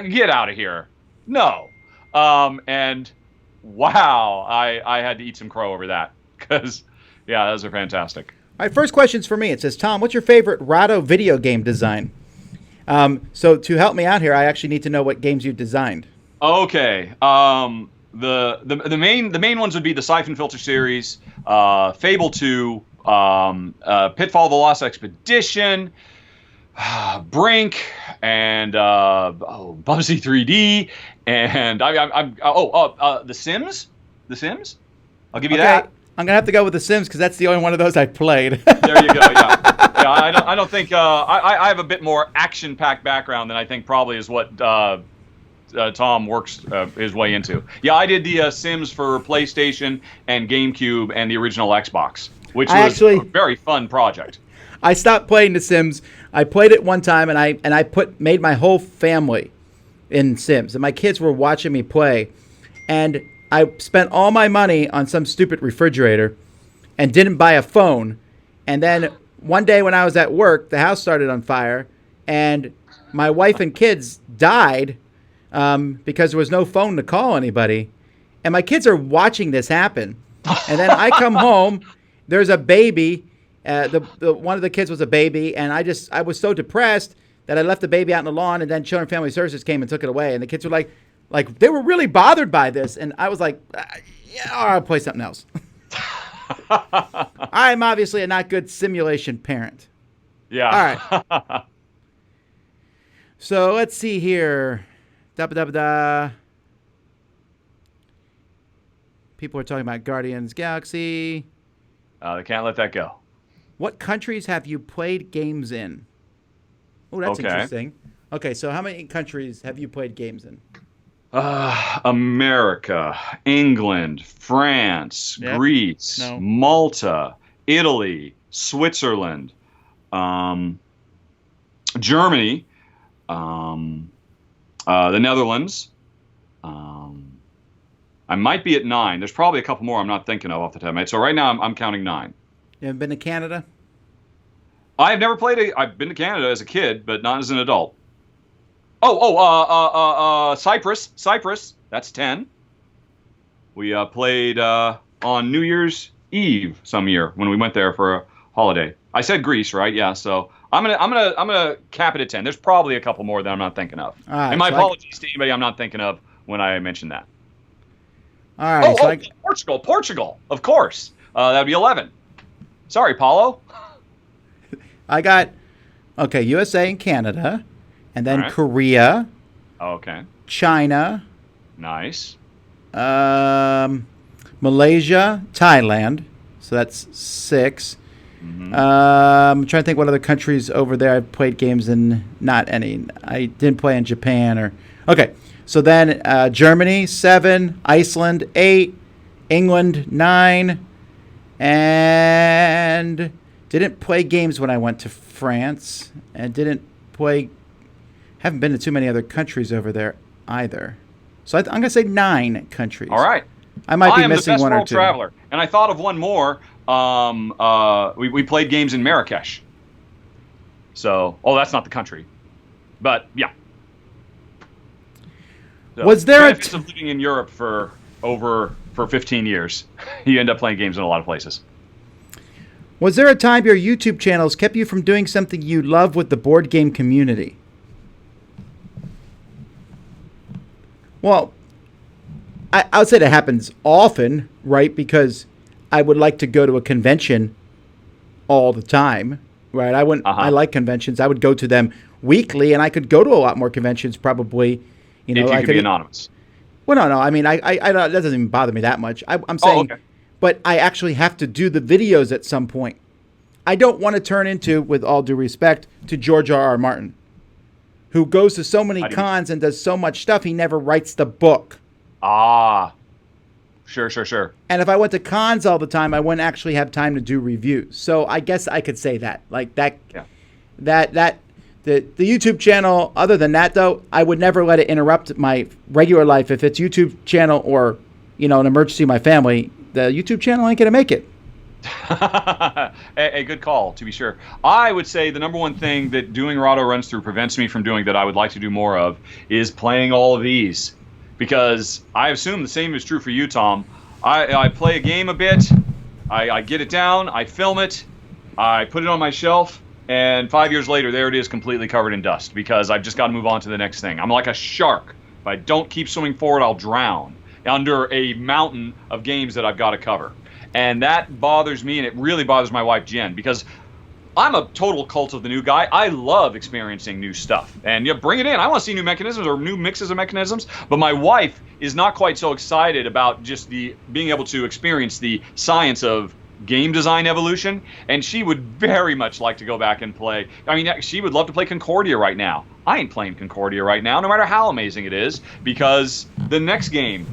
Get out of here. No. And wow, I had to eat some crow over that because, yeah, those are fantastic. All right, first question's for me. It says, Tom, what's your favorite Rahdo video game design? So to help me out here, I actually need to know what games you've designed. Okay. The main ones would be the Siphon Filter series, Fable 2, Pitfall: The Lost Expedition, Brink, and Bubsy 3D, and The Sims. The Sims. I'll give you that. I'm gonna have to go with The Sims because that's the only one of those I played. There you go. Yeah. Yeah. I don't think I have a bit more action-packed background than I think probably is what Tom works his way into. Yeah, I did the Sims for PlayStation and GameCube and the original Xbox, which was a very fun project. I stopped playing The Sims. I played it one time, and I made my whole family in Sims, and my kids were watching me play, and I spent all my money on some stupid refrigerator, and didn't buy a phone. And then one day when I was at work, the house started on fire, and my wife and kids died because there was no phone to call anybody, and my kids are watching this happen. And then I come home, there's a baby. One of the kids was a baby, and I was so depressed that I left the baby out on the lawn, and then Children and Family Services came and took it away, and the kids were like they were really bothered by this, and I was like, yeah, I'll play something else. I'm obviously a not good simulation parent. Yeah. All right. So let's see here. People are talking about Guardians Galaxy. They can't let that go. What countries have you played games in? Oh, that's interesting. Okay, so how many countries have you played games in? America, England, France, Greece, Malta, Italy, Switzerland, Germany, the Netherlands. I might be at 9. There's probably a couple more I'm not thinking of off the top of my head. So right now I'm counting 9. You haven't been to Canada? I've never played I've been to Canada as a kid, but not as an adult. Cyprus. That's 10. We played on New Year's Eve some year when we went there for a holiday. I said Greece, right? Yeah. So I'm gonna cap it at 10. There's probably a couple more that I'm not thinking of. Right, and my apologies to anybody I'm not thinking of when I mentioned that. All right. Portugal, of course. That would be 11. Sorry, Paulo. I got USA and Canada, and then Korea. Okay. China. Nice. Malaysia, Thailand. So that's 6. Mm-hmm. I'm trying to think what other countries over there I've played games in. Not any. I didn't play in Japan or. Okay. So then Germany, 7. Iceland, 8. England, 9. And didn't play games when I went to France. And haven't been to too many other countries over there either. So I'm going to say 9 countries. All right. I might be missing one or two. I am the best world traveler. And I thought of one more. We played games in Marrakesh. So, that's not the country. But, yeah. So, was there benefits of living in Europe for 15 years? You end up playing games in a lot of places. Was there a time your YouTube channels kept you from doing something you love with the board game community? Well, I would say that happens often, right? Because I would like to go to a convention all the time, right? I like conventions. I would go to them weekly, and I could go to a lot more conventions probably. If you could be anonymous. Well, no. I mean, I that doesn't even bother me that much. I'm saying, but I actually have to do the videos at some point. I don't want to turn into, with all due respect, to George R.R. Martin, who goes to so many cons and does so much stuff, he never writes the book. Ah. Sure. And if I went to cons all the time, I wouldn't actually have time to do reviews. So I guess I could say that. Like that, Yeah. The YouTube channel, other than that, though, I would never let it interrupt my regular life. If it's YouTube channel or, an emergency in my family, the YouTube channel ain't going to make it. A good call, to be sure. I would say the number one thing that doing Rahdo Runs Through prevents me from doing that I would like to do more of is playing all of these. Because I assume the same is true for you, Tom. I play a game a bit, I get it down, I film it, I put it on my shelf, and 5 years later, there it is completely covered in dust because I've just got to move on to the next thing. I'm like a shark. If I don't keep swimming forward, I'll drown under a mountain of games that I've got to cover. And that bothers me, and it really bothers my wife, Jen, because I'm a total cult of the new guy. I love experiencing new stuff. And bring it in. I want to see new mechanisms or new mixes of mechanisms. But my wife is not quite so excited about just being able to experience the science of game design evolution, and she would very much like to go back and play. I mean, she would love to play Concordia right now. I ain't playing Concordia right now, no matter how amazing it is, because the next game,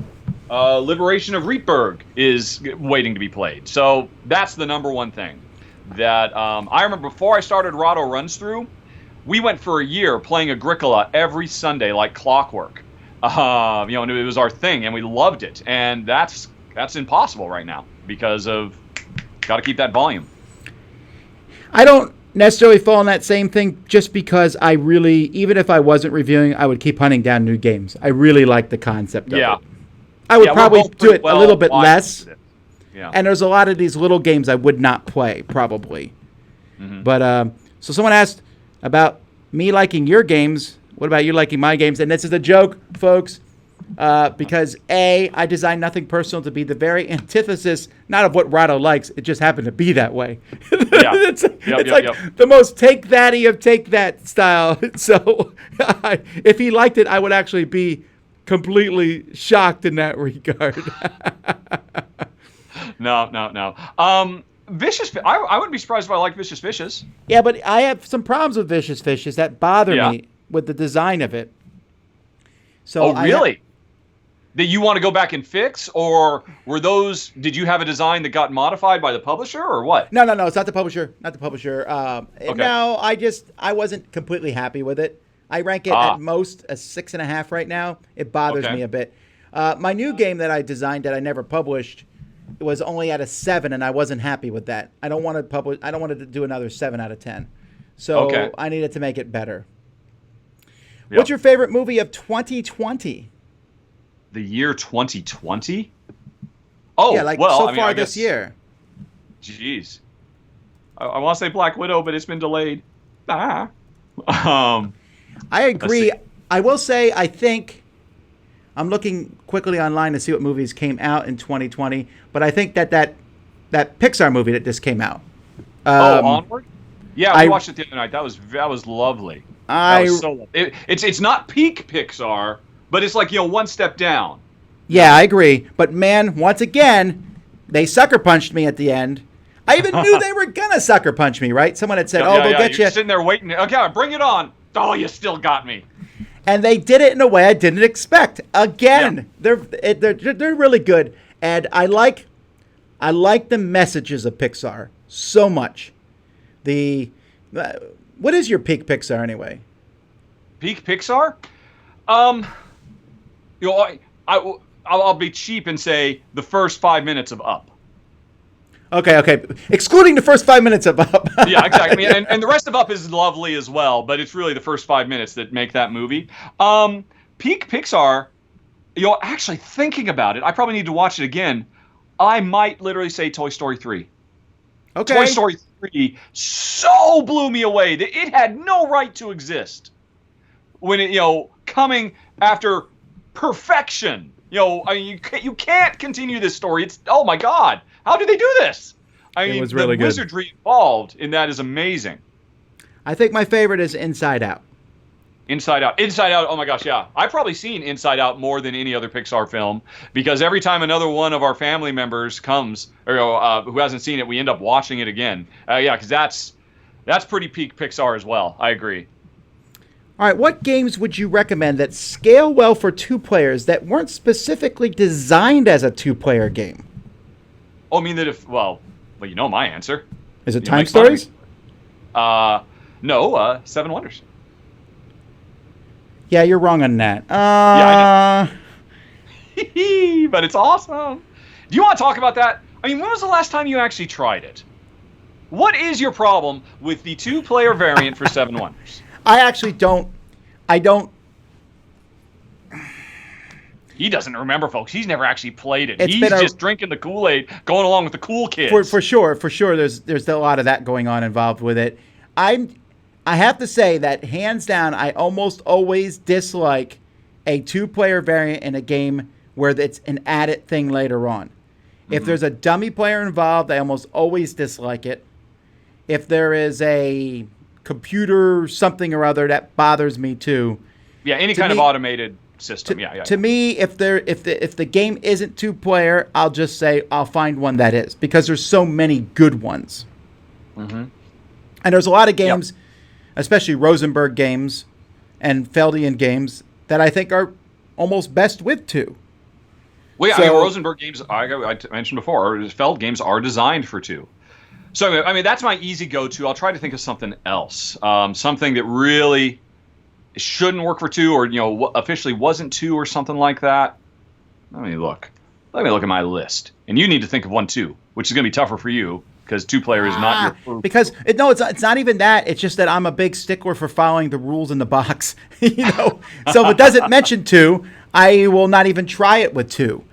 Liberation of Rietberg, is waiting to be played. So that's the number one thing that I remember before I started Rahdo Runs Through. We went for a year playing Agricola every Sunday like clockwork. And it was our thing, and we loved it. And that's impossible right now because of got to keep that volume. I don't necessarily fall in that same thing just because I really, even if I wasn't reviewing, I would keep hunting down new games. I really like the concept of it. I would probably do it a little bit less. Yeah. And there's a lot of these little games I would not play, probably. Mm-hmm. But so someone asked about me liking your games. What about you liking my games? And this is a joke, folks. Because I designed nothing personal to be the very antithesis, not of what Rahdo likes. It just happened to be that way. It's like the most take thatty of take that style. So if he liked it, I would actually be completely shocked in that regard. No. Vicious. I wouldn't be surprised if I like Vicious Fishes. Yeah, but I have some problems with Vicious Fishes that bother me with the design of it. So really? That you want to go back and fix, or did you have a design that got modified by the publisher, or what? No, it's not the publisher. Okay. No, I wasn't completely happy with it. I rank it at most a 6.5 right now. It bothers me a bit. My new game that I designed that I never published was only at a 7, and I wasn't happy with that. I don't want to do another 7 out of 10. So I needed to make it better. Yep. What's your favorite movie of 2020? The year 2020? Oh, yeah, so far this year. Jeez. I want to say Black Widow, but it's been delayed. I agree. I will say, I think, I'm looking quickly online to see what movies came out in 2020, but I think that Pixar movie that just came out. Onward? Yeah, we watched it the other night. That was lovely. That was so lovely. It's not peak Pixar, but it's like, one step down. Yeah, I agree. But man, once again, they sucker punched me at the end. I even knew they were gonna sucker punch me, right? Someone had said, they'll get you. Sitting there waiting. Okay, bring it on. Oh, you still got me. And they did it in a way I didn't expect. Again, they're really good, and I like the messages of Pixar so much. What is your peak Pixar anyway? Peak Pixar? I'll be cheap and say the first 5 minutes of Up. Okay. Excluding the first 5 minutes of Up. Yeah, exactly. And the rest of Up is lovely as well, but it's really the first 5 minutes that make that movie. Peak Pixar, actually thinking about it, I probably need to watch it again. I might literally say Toy Story 3. Okay. Toy Story 3 so blew me away that it had no right to exist. When it, coming after perfection. You can't continue this story. It's, oh my God, how did they do this? It was really good. The wizardry involved in that is amazing. I think my favorite is Inside Out. Inside Out, oh my gosh, yeah. I've probably seen Inside Out more than any other Pixar film because every time another one of our family members comes, or who hasn't seen it, we end up watching it again. Because that's pretty peak Pixar as well. I agree. All right, what games would you recommend that scale well for two players that weren't specifically designed as a two-player game? Oh, I mean that if you know my answer. Is it You Time make fun of me. Stories? No, Seven Wonders. Yeah, you're wrong on that. Yeah, but it's awesome. Do you want to talk about that? I mean, when was the last time you actually tried it? What is your problem with the two-player variant for Seven Wonders? I actually don't. I don't. He doesn't remember, folks. He's never actually played it. It's He's been just drinking the Kool-Aid, going along with the cool kids. For sure. There's a lot of that going on involved with it. I have to say that hands down, I almost always dislike a two-player variant in a game where it's an added thing later on. If there's a dummy player involved, I almost always dislike it. If there is a computer something or other, that bothers me too. Yeah, any kind of automated system. To me, if the game isn't two-player, I'll just say I'll find one that is, because there's so many good ones. And there's a lot of games, especially Rosenberg games and Feldian games, that I think are almost best with two. Well, yeah, I mean, Rosenberg games, I mentioned before, Feld games are designed for two. So, I mean, that's my easy go-to. I'll try to think of something else. Something that really shouldn't work for two, or, officially wasn't two or something like that. Let me look at my list. And you need to think of one, too, which is going to be tougher for you, because two-player is not your... Because, it's not even that. It's just that I'm a big stickler for following the rules in the box. So if it doesn't mention two, I will not even try it with two.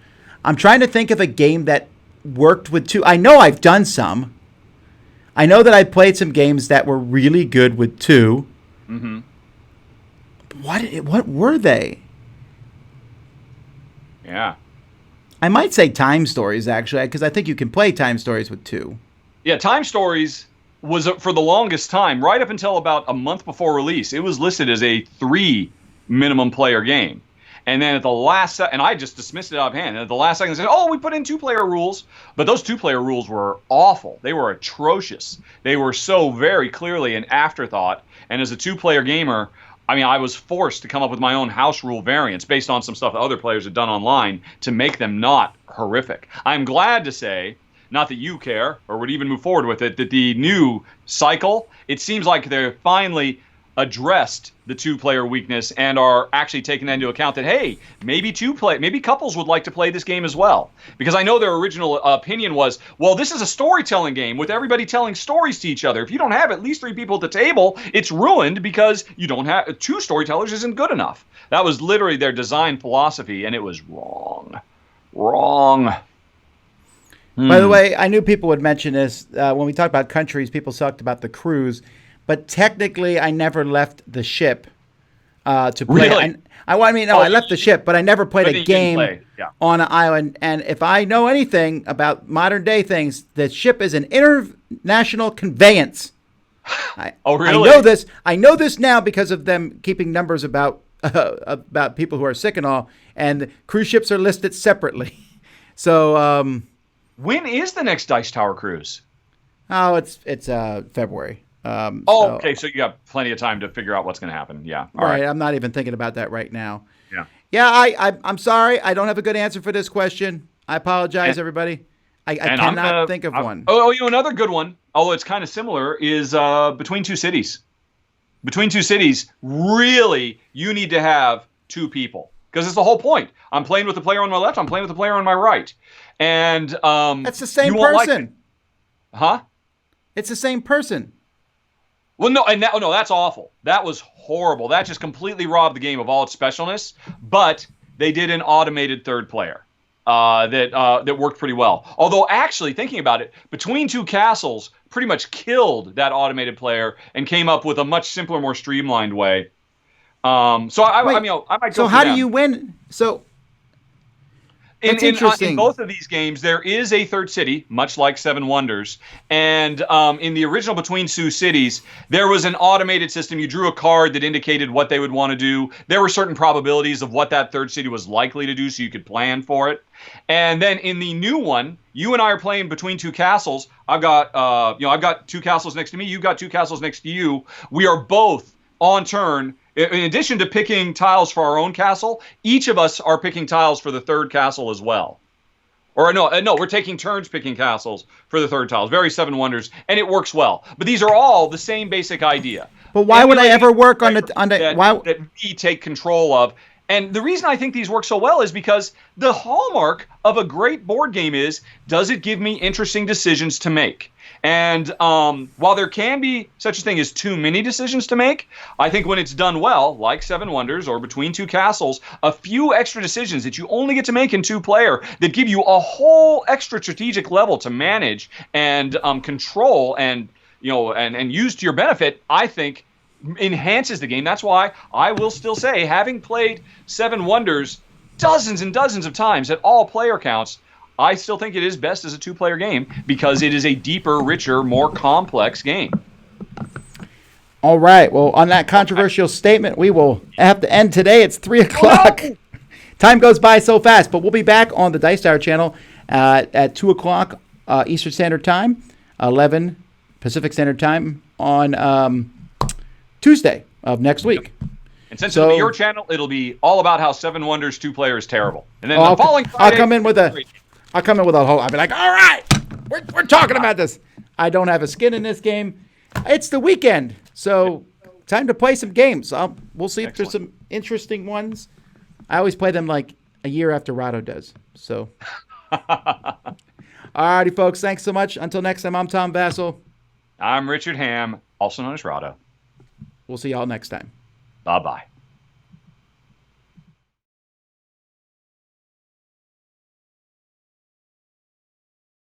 I'm trying to think of a game that worked with two. I know I've done some. I know that I played some games that were really good with two. What were they? Yeah. I might say Time Stories, actually, because I think you can play Time Stories with two. Yeah, Time Stories was, for the longest time, right up until about a month before release, it was listed as a 3 minimum player game. And then at the last second, and I just dismissed it out of hand. And at the last second, they said, we put in 2-player rules. But those 2-player rules were awful. They were atrocious. They were so very clearly an afterthought. And as a 2-player gamer, I mean, I was forced to come up with my own house rule variants based on some stuff that other players had done online to make them not horrific. I'm glad to say, not that you care or would even move forward with it, that the new cycle, it seems like they're finally addressed the 2-player weakness and are actually taking that into account that, hey, maybe couples would like to play this game as well. Because I know their original opinion was, well, this is a storytelling game with everybody telling stories to each other. If you don't have at least 3 people at the table, it's ruined because you don't have 2 storytellers isn't good enough. That was literally their design philosophy, and it was wrong. By the way, I knew people would mention this. When we talked about countries, people talked about the cruise. But technically, I never left the ship to play. Really? I left the ship, but I never played a game on an island. And if I know anything about modern day things, the ship is an international conveyance. Really? I know this. I know this now because of them keeping numbers about people who are sick and all. And cruise ships are listed separately. So when is the next Dice Tower cruise? Oh, it's February. Okay, so you got plenty of time to figure out what's going to happen. Yeah. All right. I'm not even thinking about that right now. Yeah. Yeah, I'm sorry. I don't have a good answer for this question. I apologize, everybody. I cannot think of one. Another good one, although it's kind of similar, is Between Two Cities. Between Two Cities, really, you need to have 2 people. Because it's the whole point. I'm playing with the player on my left. I'm playing with the player on my right. And that's the same person. Huh? It's the same person. Well, no, that's awful. That was horrible. That just completely robbed the game of all its specialness. But they did an automated third player that worked pretty well. Although, actually, thinking about it, Between Two Castles pretty much killed that automated player and came up with a much simpler, more streamlined way. I might go. So how do you win? So. That's interesting. In both of these games, there is a third city, much like Seven Wonders. And in the original Between Two Cities, there was an automated system. You drew a card that indicated what they would want to do. There were certain probabilities of what that third city was likely to do, so you could plan for it. And then in the new one, you and I are playing Between Two Castles. I've got 2 castles next to me. You've got 2 castles next to you. We are both on turn In addition to picking tiles for our own castle, each of us are picking tiles for the third castle as well. Or no, we're taking turns picking castles for the third tiles. Very Seven Wonders, and it works well. But these are all the same basic idea. But why would I ever work on the that we take control of? And the reason I think these work so well is because the hallmark of a great board game is, does it give me interesting decisions to make? And while there can be such a thing as too many decisions to make, I think when it's done well, like Seven Wonders or Between Two Castles, a few extra decisions that you only get to make in two-player that give you a whole extra strategic level to manage and control and use to your benefit, I think enhances the game. That's why I will still say, having played Seven Wonders dozens and dozens of times at all player counts, I still think it is best as a two-player game because it is a deeper, richer, more complex game. All right. Well, on that controversial statement, we will have to end today. It's 3 o'clock. No! Time goes by so fast, but we'll be back on the Dice Tower channel at 2 o'clock Eastern Standard Time, 11 Pacific Standard Time on Tuesday of next week. And since it'll be your channel, it'll be all about how Seven Wonders two-player is terrible. And then the following Friday, I'll come in with a whole. I'll be like, all right, we're talking about this. I don't have a skin in this game. It's the weekend, so time to play some games. We'll see if there's some interesting ones. I always play them like a year after Rahdo does. So, all righty, folks. Thanks so much. Until next time, I'm Tom Vasel. I'm Richard Ham, also known as Rahdo. We'll see y'all next time. Bye-bye.